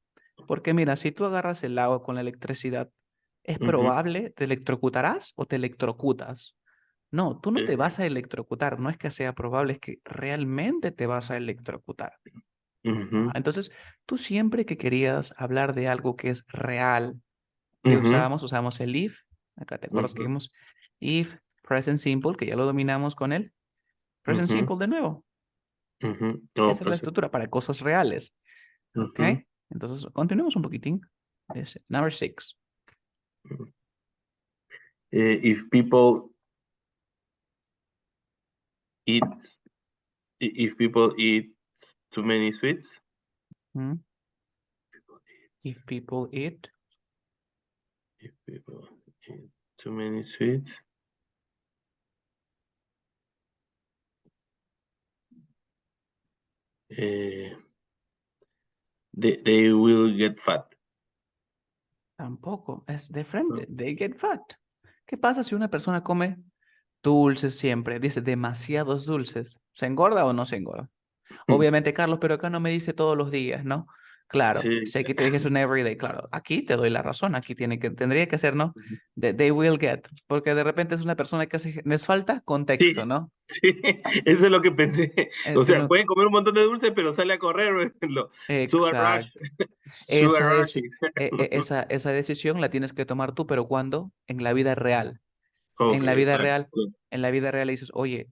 [SPEAKER 1] Porque mira, si tú agarras el agua con la electricidad, es
[SPEAKER 2] ujú,
[SPEAKER 1] probable, ¿te electrocutarás o te electrocutas? No, tú no te
[SPEAKER 2] eh,
[SPEAKER 1] vas a electrocutar, no es que sea probable, es que realmente te vas a electrocutar.
[SPEAKER 2] ujú,
[SPEAKER 1] Entonces, tú siempre que querías hablar de algo que es real, ¿qué
[SPEAKER 2] ujú,
[SPEAKER 1] usábamos? Usábamos el if. Acá te acuerdas que
[SPEAKER 2] ujú,
[SPEAKER 1] vimos if, present simple, que ya lo dominamos con el present
[SPEAKER 2] ujú,
[SPEAKER 1] simple de nuevo.
[SPEAKER 2] ujú. Oh,
[SPEAKER 1] Esa es la
[SPEAKER 2] perfecto.
[SPEAKER 1] estructura para cosas reales. ¿Ok?
[SPEAKER 2] Ujú,
[SPEAKER 1] Entonces, continuemos un poquitín. Number 6.
[SPEAKER 2] ujú. If people eat, if people eat too many sweets,
[SPEAKER 1] If people eat.
[SPEAKER 2] if people eat too many sweets, eh, they will get fat.
[SPEAKER 1] Tampoco, es de
[SPEAKER 2] ¿No?
[SPEAKER 1] frente. They get fat. ¿Qué pasa si una persona come dulces siempre? Dice demasiados dulces. ¿Se engorda o no se engorda? Obviamente, Carlos, pero acá no me dice todos los días, ¿no? Claro,
[SPEAKER 2] Sí.
[SPEAKER 1] si aquí te dije es un everyday, claro, aquí te doy la razón, aquí tendría que ser, ¿no?
[SPEAKER 2] Ujú.
[SPEAKER 1] They will get, porque de repente es una persona que hace, les falta
[SPEAKER 2] Sí,
[SPEAKER 1] contexto, ¿no?
[SPEAKER 2] sí, eso es lo que pensé. O
[SPEAKER 1] Tú
[SPEAKER 2] sea,
[SPEAKER 1] no,
[SPEAKER 2] pueden comer un montón de dulces, pero sale a correr, sugar rush,
[SPEAKER 1] exacto.
[SPEAKER 2] sugar
[SPEAKER 1] Esa,
[SPEAKER 2] rushes.
[SPEAKER 1] esa decisión la tienes que tomar tú, pero ¿cuándo? En la vida real.
[SPEAKER 2] Ok,
[SPEAKER 1] En la vida
[SPEAKER 2] vale.
[SPEAKER 1] real, en la vida real le dices, oye,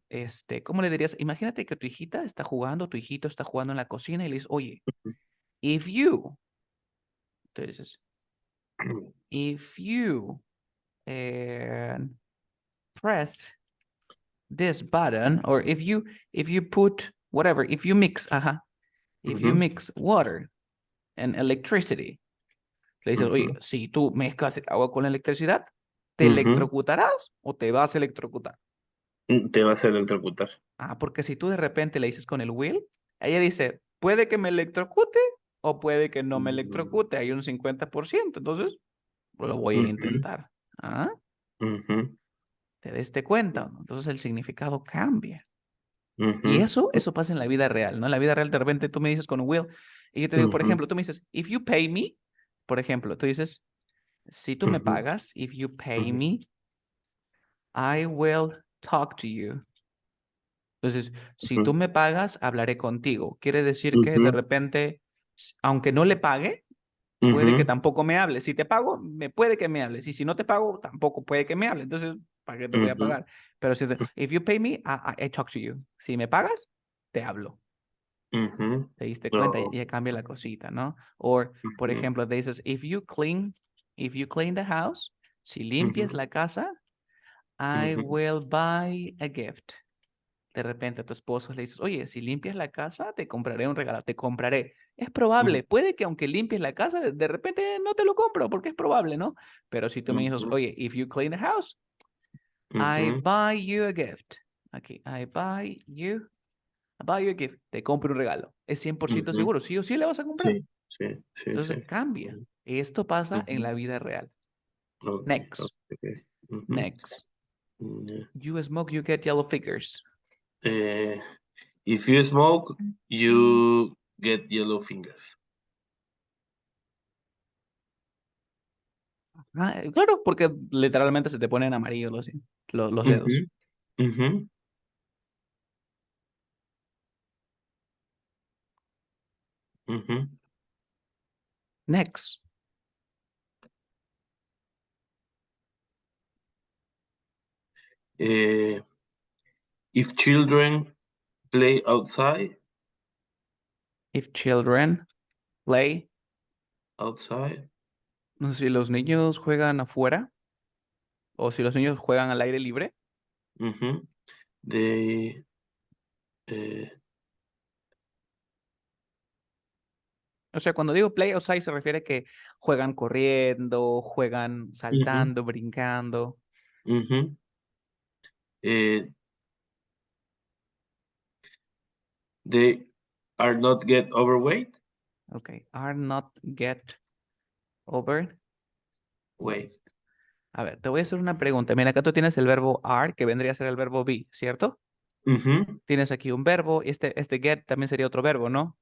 [SPEAKER 1] ¿cómo le dirías? Imagínate que tu hijita está jugando, tu hijito está jugando en la cocina y le dices, oye, if you, tú dices, if you press this button, or if you put whatever, if you mix, if you
[SPEAKER 2] Ujú,
[SPEAKER 1] mix water and electricity, le dices, oye,
[SPEAKER 2] ujú,
[SPEAKER 1] si tú mezclas el agua con la electricidad, ¿te
[SPEAKER 2] ujú.
[SPEAKER 1] electrocutarás o te vas a electrocutar?
[SPEAKER 2] Te vas a electrocutar.
[SPEAKER 1] Porque si tú de repente le dices con el will, ella dice, puede que me electrocute o puede que no me electrocute. Hay un 50%, entonces lo voy a intentar. ¿Ah? ¿Te diste cuenta? Entonces el significado cambia. Y eso pasa en la vida real, ¿no? En la vida real de repente tú me dices con will y yo te digo, por ejemplo, tú me dices, if you pay me, por ejemplo, tú dices, si tú me pagas, if you pay me, I will talk to you. Entonces, si tú me pagas, hablaré contigo. Quiere decir que de repente, aunque no le pague, puede que tampoco me hable. Si te pago, me puede que me hables. Y si no te pago, tampoco puede que me hable. Entonces, ¿para qué te voy a pagar? Pero si, if you pay me, I talk to you. Si me pagas, te hablo. ¿Te diste cuenta?
[SPEAKER 2] Oh,
[SPEAKER 1] Ya cambia la cosita, ¿no? O, por ejemplo, dices, if you clean the house, si limpias la casa, I will buy a gift. De repente a tu esposo le dices, oye, si limpias la casa, te compraré un regalo, te compraré. Es probable, puede que aunque limpies la casa, de repente no te lo compro, porque es probable, ¿no? Pero si tú me dices, oye, if you clean the house, I buy you a gift. Aquí, I buy you a gift. Te compro un regalo. Es 100% seguro, sí o sí le vas a comprar.
[SPEAKER 2] sí, sí, sí,
[SPEAKER 1] Entonces
[SPEAKER 2] sí.
[SPEAKER 1] cambia. Esto pasa en la vida real.
[SPEAKER 2] Okay,
[SPEAKER 1] Next,
[SPEAKER 2] okay.
[SPEAKER 1] next.
[SPEAKER 2] Yeah.
[SPEAKER 1] You smoke, you get yellow fingers.
[SPEAKER 2] If you smoke, you get yellow fingers.
[SPEAKER 1] Claro, porque literalmente se te ponen amarillos los dedos.
[SPEAKER 2] Mhm. Mhm.
[SPEAKER 1] Next.
[SPEAKER 2] If children play outside,
[SPEAKER 1] If children play.
[SPEAKER 2] outside,
[SPEAKER 1] No sé si los niños juegan afuera o si los niños juegan al aire libre.
[SPEAKER 2] mhm, they uh,
[SPEAKER 1] O sea, cuando digo play outside se refiere a que juegan corriendo, juegan
[SPEAKER 2] mhm,
[SPEAKER 1] saltando, brincando.
[SPEAKER 2] mhm, uh, they are not get overweight.
[SPEAKER 1] Ok. Are not get over weight.
[SPEAKER 2] Wait.
[SPEAKER 1] A ver, te voy a hacer una pregunta. Mira, acá tú tienes el verbo are, que vendría a ser el verbo be, ¿cierto?
[SPEAKER 2] Mhm,
[SPEAKER 1] Tienes aquí un verbo y este get también sería otro verbo, ¿no?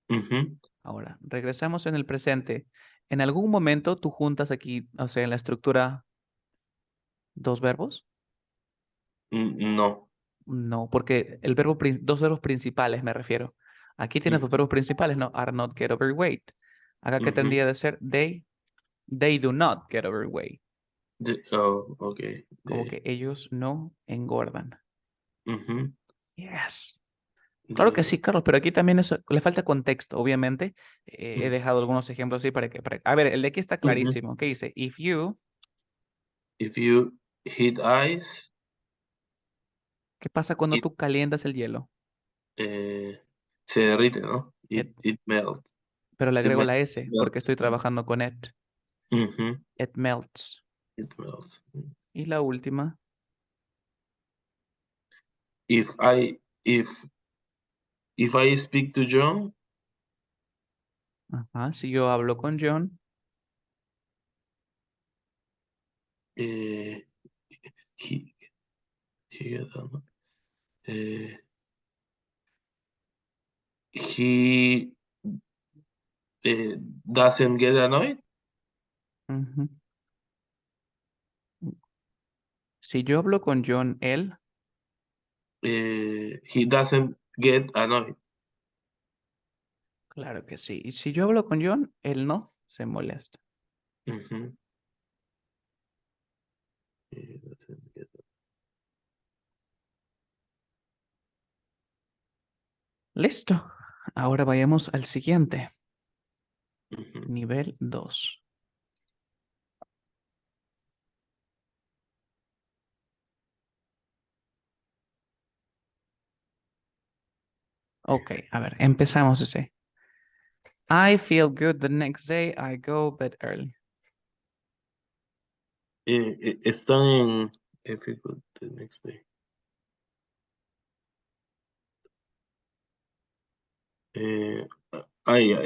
[SPEAKER 2] mhm,
[SPEAKER 1] Ahora, regresamos en el presente. ¿En algún momento tú juntas aquí, o sea, en la estructura, dos verbos?
[SPEAKER 2] no.
[SPEAKER 1] No, porque el verbo, dos verbos principales me refiero. Aquí tienes dos
[SPEAKER 2] Mhm,
[SPEAKER 1] verbos principales, ¿no? Are not, get overweight. Acá que
[SPEAKER 2] mhm.
[SPEAKER 1] tendría de ser they do not get overweight.
[SPEAKER 2] Oh, okay.
[SPEAKER 1] Como que ellos no engordan.
[SPEAKER 2] Mhm,
[SPEAKER 1] Yes. Claro que
[SPEAKER 2] the,
[SPEAKER 1] sí, Carlos, pero aquí también eso, le falta contexto, obviamente. He
[SPEAKER 2] mm,
[SPEAKER 1] dejado algunos ejemplos así para que... a ver, el de aquí está
[SPEAKER 2] mhm.
[SPEAKER 1] clarísimo. ¿Qué dice? If you...
[SPEAKER 2] If you hit ice,
[SPEAKER 1] ¿Qué pasa cuando
[SPEAKER 2] it
[SPEAKER 1] tú calientas el hielo?
[SPEAKER 2] se derrite, ¿no?
[SPEAKER 1] It-
[SPEAKER 2] It melts.
[SPEAKER 1] pero le
[SPEAKER 2] It
[SPEAKER 1] agrego
[SPEAKER 2] melts.
[SPEAKER 1] la S porque estoy trabajando con it.
[SPEAKER 2] Mhm.
[SPEAKER 1] It melts.
[SPEAKER 2] It melts.
[SPEAKER 1] Y la última.
[SPEAKER 2] If I if if I speak to John,
[SPEAKER 1] Ajá, si yo hablo con John,
[SPEAKER 2] eh, he he uh, he doesn't get annoyed.
[SPEAKER 1] ujú, si yo hablo con John, él,
[SPEAKER 2] He doesn't get annoyed.
[SPEAKER 1] claro que sí. Y si yo hablo con John, él no se molesta.
[SPEAKER 2] Mhm. He doesn't get.
[SPEAKER 1] Listo. Ahora vayamos al siguiente.
[SPEAKER 2] Mhm.
[SPEAKER 1] Nivel 2. Ok, a ver, empezamos ese. I feel good the next day I go bed early.
[SPEAKER 2] Están en every good the next day. Eh,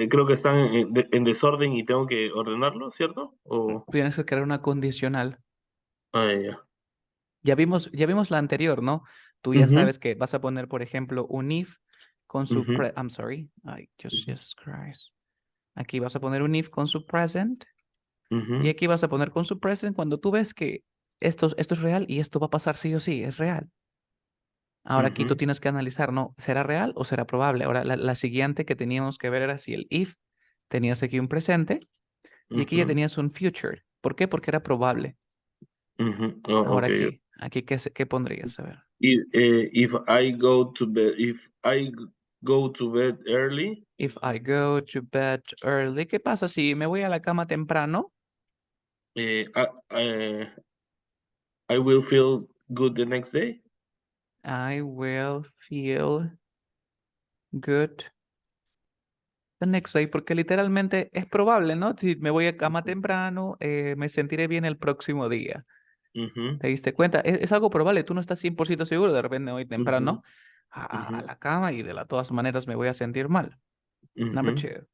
[SPEAKER 2] Creo que están en desorden y tengo que ordenarlo, ¿cierto? O,
[SPEAKER 1] Tienes que crear una condicional.
[SPEAKER 2] ya.
[SPEAKER 1] Ya vimos la anterior, ¿no? Tú ya
[SPEAKER 2] Ujú,
[SPEAKER 1] sabes que vas a poner, por ejemplo, un if con su
[SPEAKER 2] ujú,
[SPEAKER 1] I'm sorry. Ay,
[SPEAKER 2] ujú,
[SPEAKER 1] Jesus Christ. Aquí vas a poner un if con su present y
[SPEAKER 2] ujú,
[SPEAKER 1] aquí vas a poner con su present cuando tú ves que esto es real y esto va a pasar sí o sí, es real. Ahora aquí tú
[SPEAKER 2] ujú,
[SPEAKER 1] tienes que analizar, ¿no? ¿Será real o será probable? Ahora la siguiente que teníamos que ver era si el if tenías aquí un presente y aquí ya
[SPEAKER 2] ujú,
[SPEAKER 1] tenías un future. ¿Por qué? Porque era probable.
[SPEAKER 2] ujú. Oh,
[SPEAKER 1] Ahora
[SPEAKER 2] ok.
[SPEAKER 1] aquí ¿qué pondrías? A ver.
[SPEAKER 2] If I go to bed, if I go to bed early,
[SPEAKER 1] If I go to bed early, ¿qué pasa si me voy a la cama temprano?
[SPEAKER 2] eh, I, uh, I will feel good the next day.
[SPEAKER 1] I will feel good the next day, porque literalmente es probable, ¿no? Si me voy a cama temprano, me sentiré bien el próximo día.
[SPEAKER 2] Ujú,
[SPEAKER 1] ¿Te diste cuenta? Es algo probable, tú no estás 100% seguro, de repente hoy
[SPEAKER 2] ujú,
[SPEAKER 1] temprano a
[SPEAKER 2] ujú,
[SPEAKER 1] la cama y de todas maneras me voy a sentir mal. Number
[SPEAKER 2] ujú.
[SPEAKER 1] two.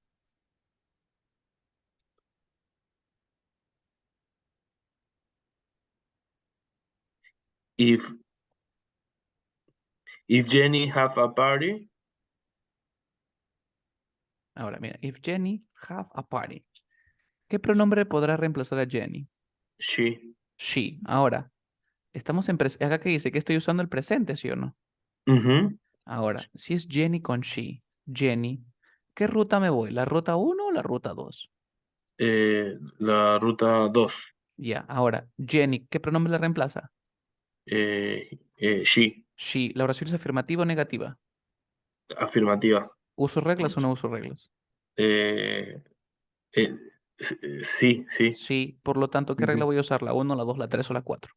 [SPEAKER 2] If Jenny have a party,
[SPEAKER 1] Ahora, mira, if Jenny have a party. ¿Qué pronombre podrá reemplazar a Jenny?
[SPEAKER 2] she.
[SPEAKER 1] She. Ahora, estamos en acá que dice que estoy usando el presente, ¿sí o no?
[SPEAKER 2] Ujú.
[SPEAKER 1] Ahora, si es Jenny con she, Jenny, ¿qué ruta me voy? ¿La ruta uno o la ruta 2?
[SPEAKER 2] La ruta 2.
[SPEAKER 1] Ya, ahora, Jenny, ¿qué pronombre la reemplaza?
[SPEAKER 2] She.
[SPEAKER 1] She, ¿la oración es afirmativa o negativa?
[SPEAKER 2] Afirmativa.
[SPEAKER 1] ¿Uso reglas o no uso reglas?
[SPEAKER 2] Eh, eh, sí, sí.
[SPEAKER 1] Sí, por lo tanto, ¿qué regla
[SPEAKER 2] Ujú.
[SPEAKER 1] voy a usar? ¿La uno, la 2, la 3 o la 4?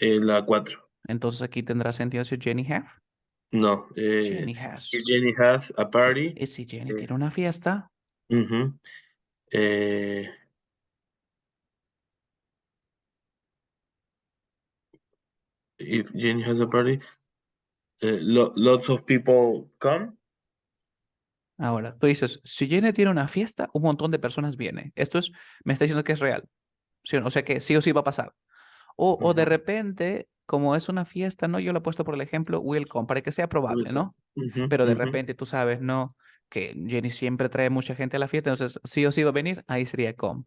[SPEAKER 2] La 4.
[SPEAKER 1] Entonces aquí tendrá sentido si Jenny have.
[SPEAKER 2] No.
[SPEAKER 1] Jenny has.
[SPEAKER 2] If Jenny has a party.
[SPEAKER 1] ¿Y si Jenny
[SPEAKER 2] eh,
[SPEAKER 1] tiene una fiesta?
[SPEAKER 2] ujú. Eh, if Jenny has a party, lots of people come.
[SPEAKER 1] Ahora, tú dices, si Jenny tiene una fiesta, un montón de personas vienen. Me está diciendo que es real. ¿Sí o no? O sea que sí o sí va a pasar. O de
[SPEAKER 2] Ujú.
[SPEAKER 1] repente, como es una fiesta, ¿no? Yo lo he puesto por el ejemplo, welcome, para que sea probable,
[SPEAKER 2] Welcome.
[SPEAKER 1] ¿no?
[SPEAKER 2] Ujú,
[SPEAKER 1] Pero de
[SPEAKER 2] ujú.
[SPEAKER 1] repente tú sabes, ¿no? Que Jenny siempre trae mucha gente a la fiesta, entonces sí o sí va a venir, ahí sería come.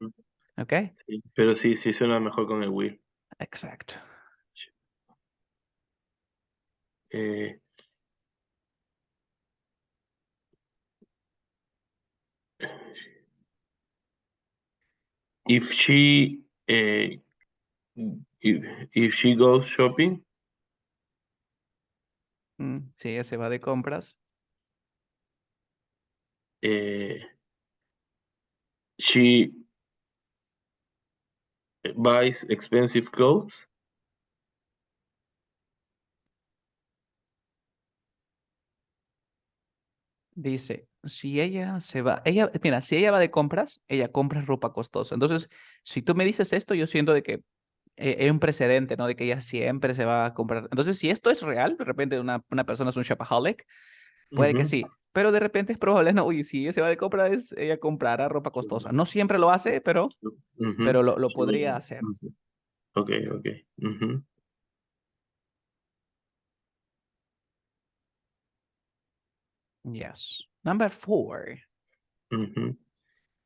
[SPEAKER 1] ¿Ok?
[SPEAKER 2] Sí, pero sí, sí suena mejor con el will.
[SPEAKER 1] Exacto.
[SPEAKER 2] Eh, if she if she goes shopping,
[SPEAKER 1] Si ella se va de compras,
[SPEAKER 2] eh, she buys expensive clothes.
[SPEAKER 1] dice, si ella se va, mira, si ella va de compras, ella compra ropa costosa. Entonces, si tú me dices esto, yo siento de que es un precedente, ¿no? De que ella siempre se va a comprar. Entonces, si esto es real, de repente una persona es un shopaholic, puede que
[SPEAKER 2] Ujú,
[SPEAKER 1] sí, pero de repente es probable, no, uy, si ella se va de compras, ella comprará ropa costosa. No siempre lo hace, pero
[SPEAKER 2] ujú.
[SPEAKER 1] lo
[SPEAKER 2] She will-
[SPEAKER 1] podría hacer.
[SPEAKER 2] ujú. Okay, okay. Ujú,
[SPEAKER 1] Yes. Number four.
[SPEAKER 2] ujú.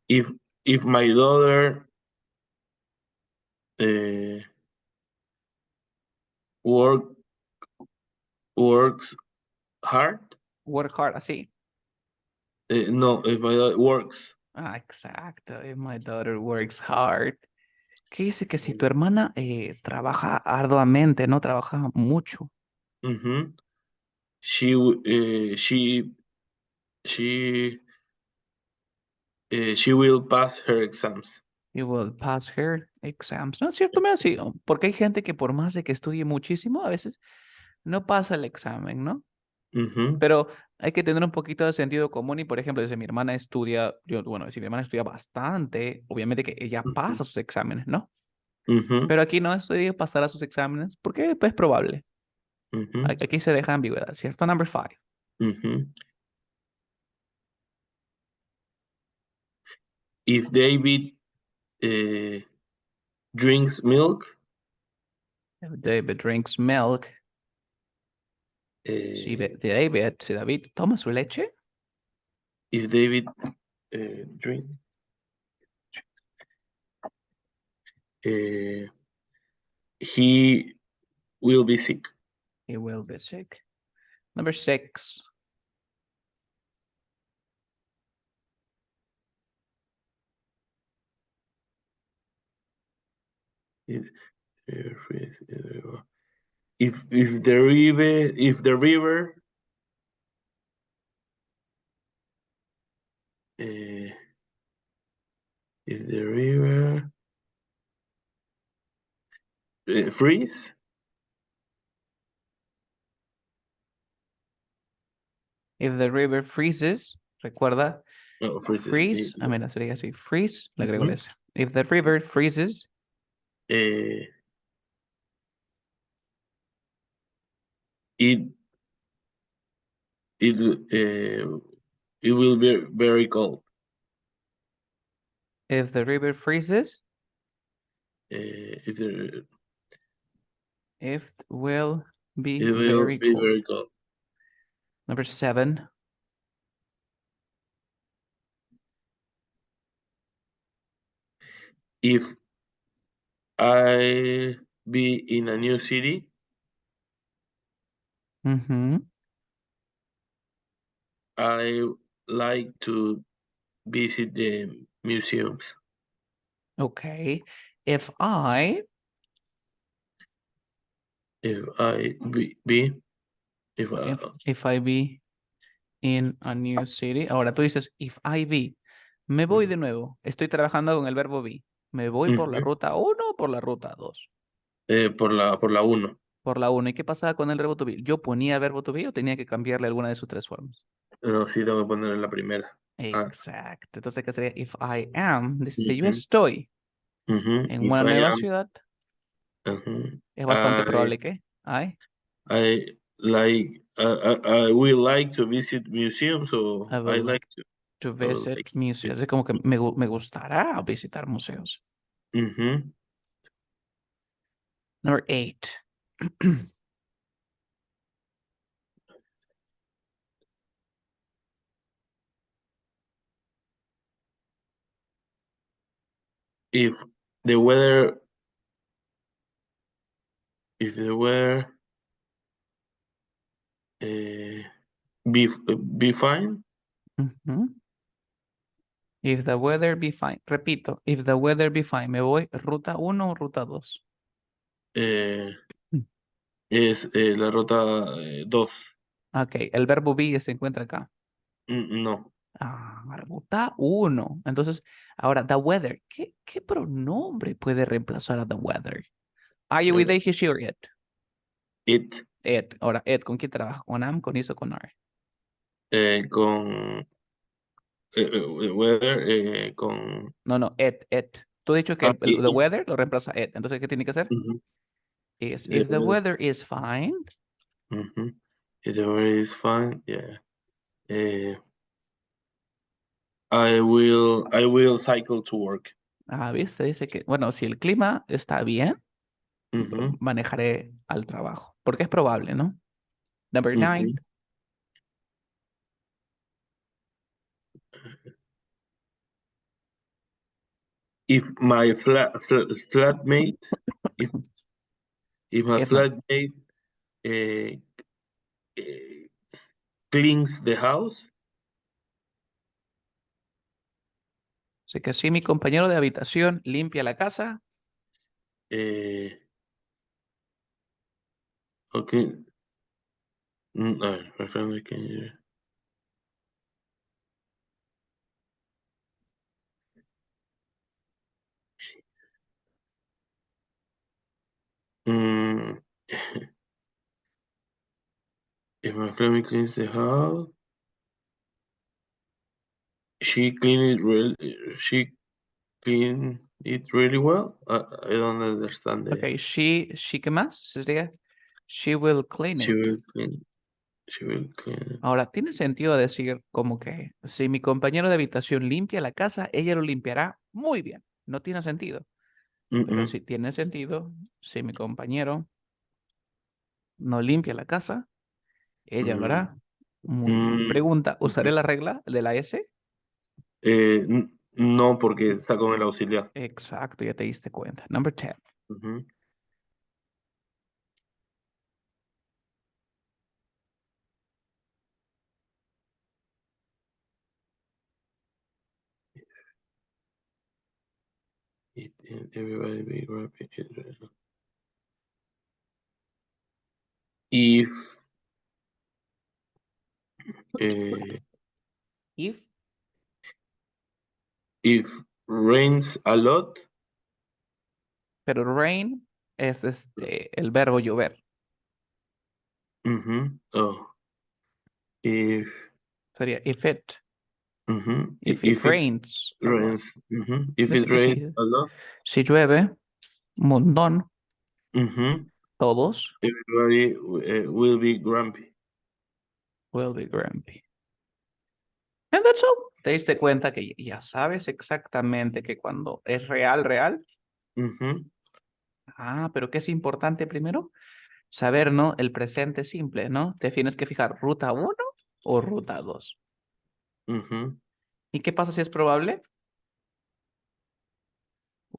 [SPEAKER 2] If my daughter uh, work works hard,
[SPEAKER 1] Work hard, así.
[SPEAKER 2] no, if my daughter works.
[SPEAKER 1] Ah, exacto. If my daughter works hard. ¿Qué dice? Que si tu hermana trabaja arduamente, ¿no? Trabaja mucho.
[SPEAKER 2] Ujú. She she will pass her exams.
[SPEAKER 1] You will pass her exams. ¿No es cierto? Mira, sí.
[SPEAKER 2] Exam.
[SPEAKER 1] Porque hay gente que por más de que estudie muchísimo, a veces no pasa el examen, ¿no?
[SPEAKER 2] Ujú,
[SPEAKER 1] Pero hay que tener un poquito de sentido común y, por ejemplo, si mi hermana estudia, bueno, si mi hermana estudia bastante, obviamente que ella
[SPEAKER 2] ujú,
[SPEAKER 1] pasa sus exámenes, ¿no?
[SPEAKER 2] ujú,
[SPEAKER 1] Pero aquí no estudia pasará sus exámenes porque pues, es probable.
[SPEAKER 2] ujú,
[SPEAKER 1] Aquí se deja ambigüedad, ¿cierto? Number five.
[SPEAKER 2] ujú. If David drinks milk.
[SPEAKER 1] If David drinks milk. Si David toma su leche.
[SPEAKER 2] If David drink. He will be sick.
[SPEAKER 1] He will be sick. Number 6.
[SPEAKER 2] If the river if the river freeze.
[SPEAKER 1] If the river freezes, recuerda,
[SPEAKER 2] No,
[SPEAKER 1] freeze,
[SPEAKER 2] freezes.
[SPEAKER 1] mira, sería así, freeze, le agrego el S. If the river freezes,
[SPEAKER 2] it will be very cold.
[SPEAKER 1] If the river freezes,
[SPEAKER 2] It
[SPEAKER 1] will be
[SPEAKER 2] will
[SPEAKER 1] very
[SPEAKER 2] be
[SPEAKER 1] cold.
[SPEAKER 2] very cold.
[SPEAKER 1] Number 7.
[SPEAKER 2] If I be in a new city, I like to visit the museums.
[SPEAKER 1] Okay. If I be in a new city. Ahora tú dices, if I be. Me voy de nuevo. Estoy trabajando con el verbo be. ¿Me voy por la ruta 1 o por la ruta 2?
[SPEAKER 2] Por la 1.
[SPEAKER 1] Por la 1. ¿Y qué pasaba con el verbo to be? ¿Yo ponía verbo to be o tenía que cambiarle alguna de sus 3 formas?
[SPEAKER 2] No, sí, tengo que poner en la primera.
[SPEAKER 1] Exacto. Entonces, ¿qué sería? If I am, dice, yo estoy en
[SPEAKER 2] If
[SPEAKER 1] una
[SPEAKER 2] I
[SPEAKER 1] nueva
[SPEAKER 2] am,
[SPEAKER 1] ciudad. Es bastante probable que
[SPEAKER 2] I will like to visit museums, so
[SPEAKER 1] I would like to visit museums. Es como que me gustará visitar museos. Number 8.
[SPEAKER 2] If the weather be fine.
[SPEAKER 1] If the weather be fine. Repito, if the weather be fine. ¿Me voy ruta 1 o ruta 2?
[SPEAKER 2] Es la ruta 2.
[SPEAKER 1] Ok, el verbo be se encuentra acá.
[SPEAKER 2] No.
[SPEAKER 1] Ruta 1. Entonces, ahora, the weather. ¿Qué pronombre puede reemplazar a the weather? Are you with he, she, or it?
[SPEAKER 2] It.
[SPEAKER 1] It. Ahora, it, ¿con quién trabaja? ¿Con am, con is o con are?
[SPEAKER 2] Con weather, con...
[SPEAKER 1] No, it. Tú has dicho que the weather lo reemplaza it. Entonces, ¿qué tiene que hacer? Is, if the weather is fine.
[SPEAKER 2] If the weather is fine, yeah. I will cycle to work.
[SPEAKER 1] ¿Viste? Dice que, bueno, si el clima está bien, manejaré al trabajo. Porque es probable, ¿no? Number 9.
[SPEAKER 2] If my flatmate, if my flatmate cleans the house.
[SPEAKER 1] Así que si mi compañero de habitación limpia la casa.
[SPEAKER 2] Okay. My family can. If my family cleans the house, she clean it really well. I don't understand.
[SPEAKER 1] Okay, she ¿qué más? Sería, she will clean it.
[SPEAKER 2] She will clean. She will clean.
[SPEAKER 1] Ahora, tiene sentido decir como que si mi compañero de habitación limpia la casa, ella lo limpiará muy bien. No tiene sentido. Pero sí tiene sentido si mi compañero no limpia la casa, ella lo hará muy bien.
[SPEAKER 2] Mm,
[SPEAKER 1] Pregunta, ¿usaré
[SPEAKER 2] ujú.
[SPEAKER 1] la regla de la S?
[SPEAKER 2] No, porque está con el auxiliar.
[SPEAKER 1] Exacto, ya te diste cuenta. Number 10.
[SPEAKER 2] Ujú. Everybody be happy. If eh,
[SPEAKER 1] If,
[SPEAKER 2] if rains a lot,
[SPEAKER 1] pero rain es el verbo llover.
[SPEAKER 2] oh, if
[SPEAKER 1] Sería if it. If it
[SPEAKER 2] if it
[SPEAKER 1] rains a lot.
[SPEAKER 2] rains, if
[SPEAKER 1] Es
[SPEAKER 2] it rains
[SPEAKER 1] decir,
[SPEAKER 2] a lot,
[SPEAKER 1] si llueve un montón,
[SPEAKER 2] mhm,
[SPEAKER 1] todos
[SPEAKER 2] everybody will be grumpy.
[SPEAKER 1] will be grumpy. And that's all. Te diste cuenta que ya sabes exactamente que cuando es real, real.
[SPEAKER 2] Mhm,
[SPEAKER 1] Ah, pero ¿qué es importante primero? Saber, ¿no? El presente simple, ¿no? Te tienes que fijar ruta 1 o ruta 2.
[SPEAKER 2] mhm,
[SPEAKER 1] ¿Y qué pasa si es probable?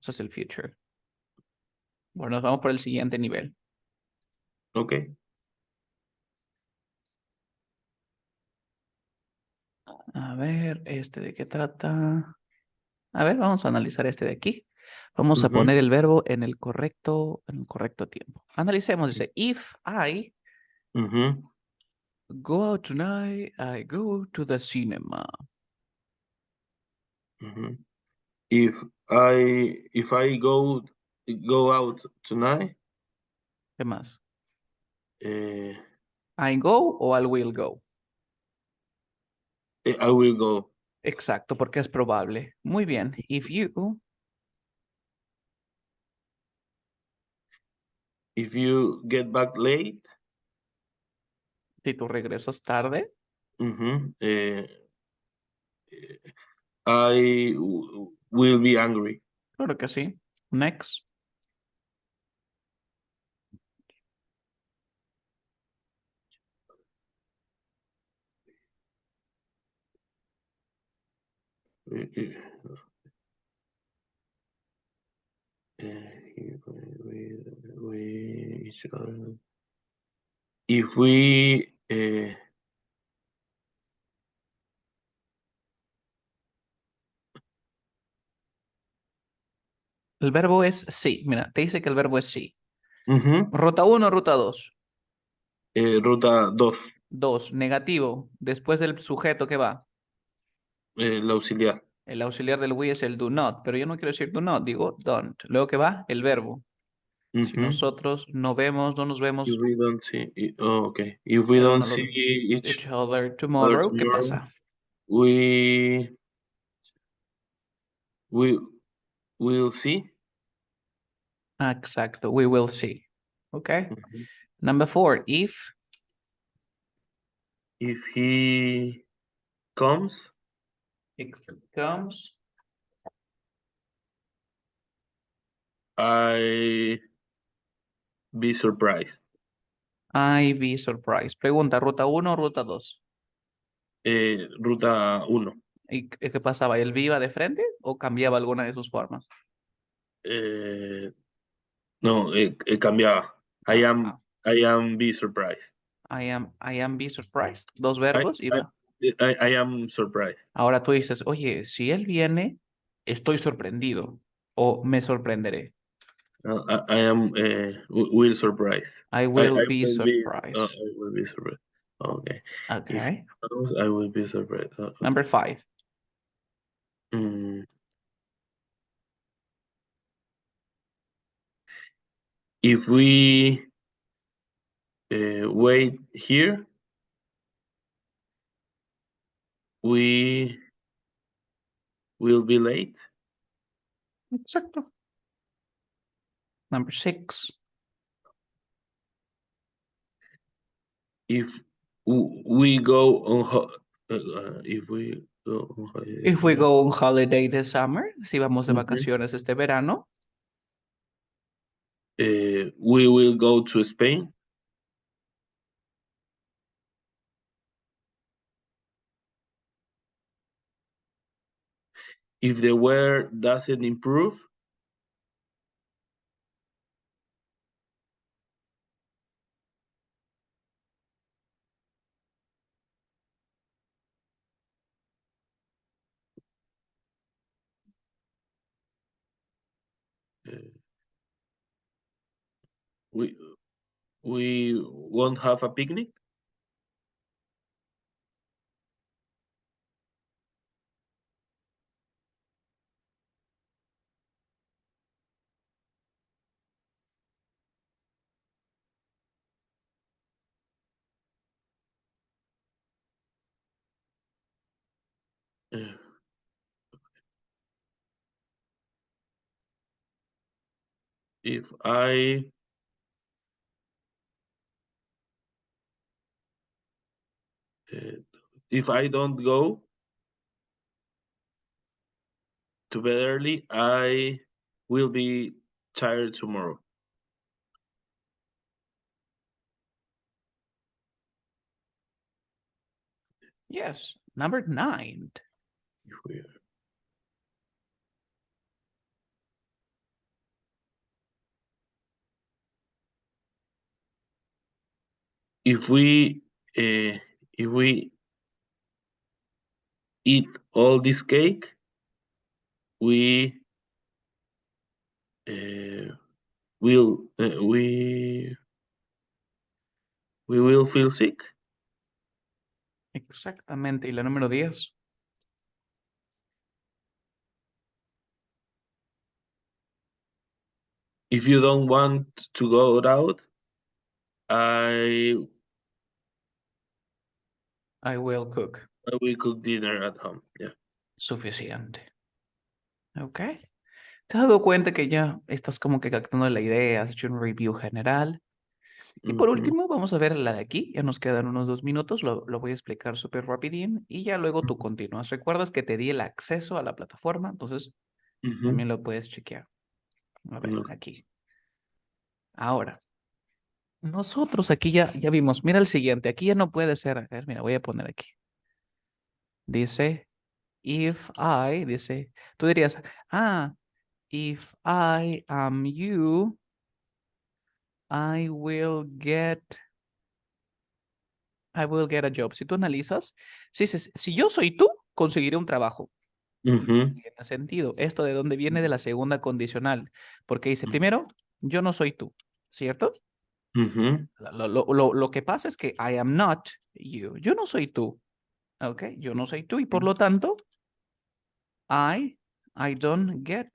[SPEAKER 1] Usas el future. Bueno, nos vamos por el siguiente nivel.
[SPEAKER 2] okay.
[SPEAKER 1] A ver, ¿este de qué trata? A ver, vamos a analizar este de aquí. Vamos a
[SPEAKER 2] Mhm,
[SPEAKER 1] poner el verbo en el correcto tiempo. Analicemos, dice, if I
[SPEAKER 2] mhm,
[SPEAKER 1] go out tonight, I go to the cinema.
[SPEAKER 2] mhm. If I go out tonight,
[SPEAKER 1] ¿Qué más?
[SPEAKER 2] uh,
[SPEAKER 1] I go o I will go.
[SPEAKER 2] I will go.
[SPEAKER 1] Exacto, porque es probable. Muy bien.
[SPEAKER 2] If you get back late,
[SPEAKER 1] Si tú regresas tarde,
[SPEAKER 2] mhm, I will be angry.
[SPEAKER 1] claro que sí. Next.
[SPEAKER 2] If we
[SPEAKER 1] El verbo es sí. Mira, te dice que el verbo es sí.
[SPEAKER 2] ujú,
[SPEAKER 1] Ruta 1, ruta 2.
[SPEAKER 2] ruta 2,
[SPEAKER 1] 2, negativo. Después del sujeto que va.
[SPEAKER 2] el auxiliar.
[SPEAKER 1] El auxiliar del we es el do not, pero yo no quiero decir do not, digo don't. Luego que va el verbo. Si
[SPEAKER 2] Ujú.
[SPEAKER 1] nosotros no vemos, no nos
[SPEAKER 2] If
[SPEAKER 1] vemos
[SPEAKER 2] we don't see, okay. If we
[SPEAKER 1] el
[SPEAKER 2] don't
[SPEAKER 1] uno al
[SPEAKER 2] see
[SPEAKER 1] otro.
[SPEAKER 2] each
[SPEAKER 1] Each other
[SPEAKER 2] other
[SPEAKER 1] tomorrow, ¿qué
[SPEAKER 2] tomorrow,
[SPEAKER 1] pasa?
[SPEAKER 2] we we will see.
[SPEAKER 1] Exacto, we will see. Okay.
[SPEAKER 2] Ujú.
[SPEAKER 1] Number 4, if
[SPEAKER 2] If he comes,
[SPEAKER 1] it comes,
[SPEAKER 2] I be surprised.
[SPEAKER 1] I be surprised. Pregunta, ¿ruta 1 o ruta 2?
[SPEAKER 2] Ruta 1.
[SPEAKER 1] ¿Y qué pasaba? ¿Él iba de frente o cambiaba alguna de sus formas?
[SPEAKER 2] No, cambiaba.
[SPEAKER 1] Ah,
[SPEAKER 2] I am be surprised.
[SPEAKER 1] I am be surprised. Dos
[SPEAKER 2] I,
[SPEAKER 1] verbos y
[SPEAKER 2] I,
[SPEAKER 1] va.
[SPEAKER 2] I am surprised.
[SPEAKER 1] Ahora tú dices, oye, si él viene, estoy sorprendido o me sorprenderé.
[SPEAKER 2] I am will surprise.
[SPEAKER 1] I
[SPEAKER 2] I,
[SPEAKER 1] will
[SPEAKER 2] I
[SPEAKER 1] be
[SPEAKER 2] will be
[SPEAKER 1] surprised.
[SPEAKER 2] I will be surprised. Okay. If
[SPEAKER 1] Okay.
[SPEAKER 2] I will be surprised. Okay.
[SPEAKER 1] Number 5.
[SPEAKER 2] Mm, if we wait here, we will be late.
[SPEAKER 1] Exacto. Number 6.
[SPEAKER 2] If we go on if we go on holiday.
[SPEAKER 1] If we go on holiday this summer, si vamos de
[SPEAKER 2] Mhm.
[SPEAKER 1] vacaciones este verano,
[SPEAKER 2] We will go to Spain. If the weather doesn't improve, we won't have a picnic. If I don't go to bed early, I will be tired tomorrow.
[SPEAKER 1] yes. Number 9.
[SPEAKER 2] If we eat all this cake, we will feel sick.
[SPEAKER 1] Exactamente. Y la número 10.
[SPEAKER 2] If you don't want to go out, I
[SPEAKER 1] will cook.
[SPEAKER 2] will cook dinner at home. Yeah.
[SPEAKER 1] Suficiente. Ok. ¿Te has dado cuenta que ya estás como que captando la idea? Has hecho un review general. Y por último, vamos a ver la de aquí. Ya nos quedan unos 2 minutos. Lo voy a explicar súper rapidín. Y ya luego tú continúas. ¿Recuerdas que te di el acceso a la plataforma? Entonces, también lo puedes chequear. A ver, aquí. Ahora, nosotros aquí ya vimos. Mira el siguiente. Aquí ya no puede ser. A ver, mira, voy a poner aquí. Dice, if I, dice, tú dirías, if I am you, I will get a job. Si tú analizas, si yo soy tú, conseguiré un trabajo. Tiene sentido. Esto de dónde viene de la segunda condicional. Porque dice, primero, yo no soy tú, ¿cierto? Lo que pasa es que I am not you. Yo no soy tú. ¿Ok? Yo no soy tú y por lo tanto, I don't get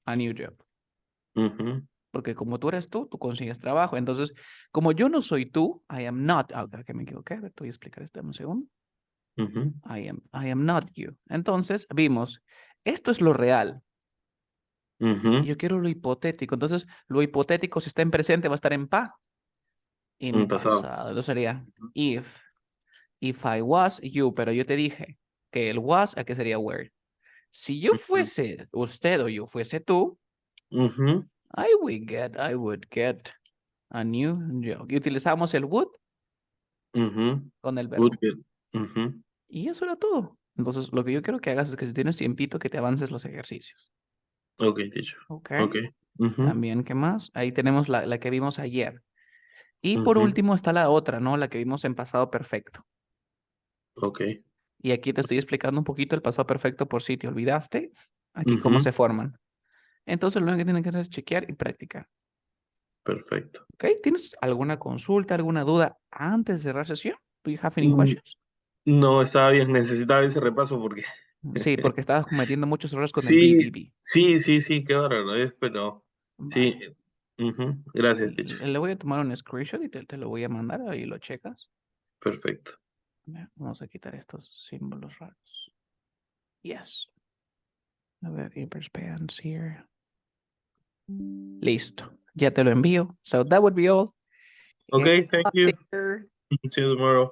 [SPEAKER 1] a new job. Porque como tú eres tú consigues trabajo. Entonces, como yo no soy tú, I am not. Que me equivoqué. A ver, te voy a explicar esto en un segundo. I am not you. Entonces, vimos, esto es lo real. Yo quiero lo hipotético. Entonces, lo hipotético, si está en presente, va a estar en en pasado. Entonces sería if I was you, pero yo te dije que el was, ¿a qué sería were? Si yo fuese usted o yo fuese tú, I would get a new job. Y utilizamos el would con el verbo. Y eso era todo. Entonces, lo que yo quiero que hagas es que si tienes tiempito, que te avances los ejercicios.
[SPEAKER 2] Ok, teacher.
[SPEAKER 1] Ok.
[SPEAKER 2] Okay.
[SPEAKER 1] También, ¿qué más? Ahí tenemos la que vimos ayer. Y por último está la otra, ¿no? La que vimos en pasado perfecto.
[SPEAKER 2] Ok.
[SPEAKER 1] Y aquí te estoy explicando un poquito el pasado perfecto por si te olvidaste. Aquí cómo se forman. Entonces, lo único que tienen que hacer es chequear y practicar.
[SPEAKER 2] Perfecto.
[SPEAKER 1] ¿Ok? ¿Tienes alguna consulta, alguna duda antes de cerrar sesión? ¿Do you have any questions?
[SPEAKER 2] No, estaba bien, necesitaba ese repaso porque
[SPEAKER 1] Sí, porque estabas cometiendo muchos errores con el
[SPEAKER 2] sí,
[SPEAKER 1] BBB.
[SPEAKER 2] sí, qué bárbaro es, pero sí.
[SPEAKER 1] Vale.
[SPEAKER 2] Gracias, teacher.
[SPEAKER 1] Le voy a tomar un screenshot y te lo voy a mandar, ahí lo checas.
[SPEAKER 2] Perfecto.
[SPEAKER 1] Vamos a quitar estos símbolos raros. Yes. A ver, hyperspans here. Listo. Ya te lo envío. So that would be all.
[SPEAKER 2] Okay, thank you.
[SPEAKER 1] Later.
[SPEAKER 2] See you tomorrow.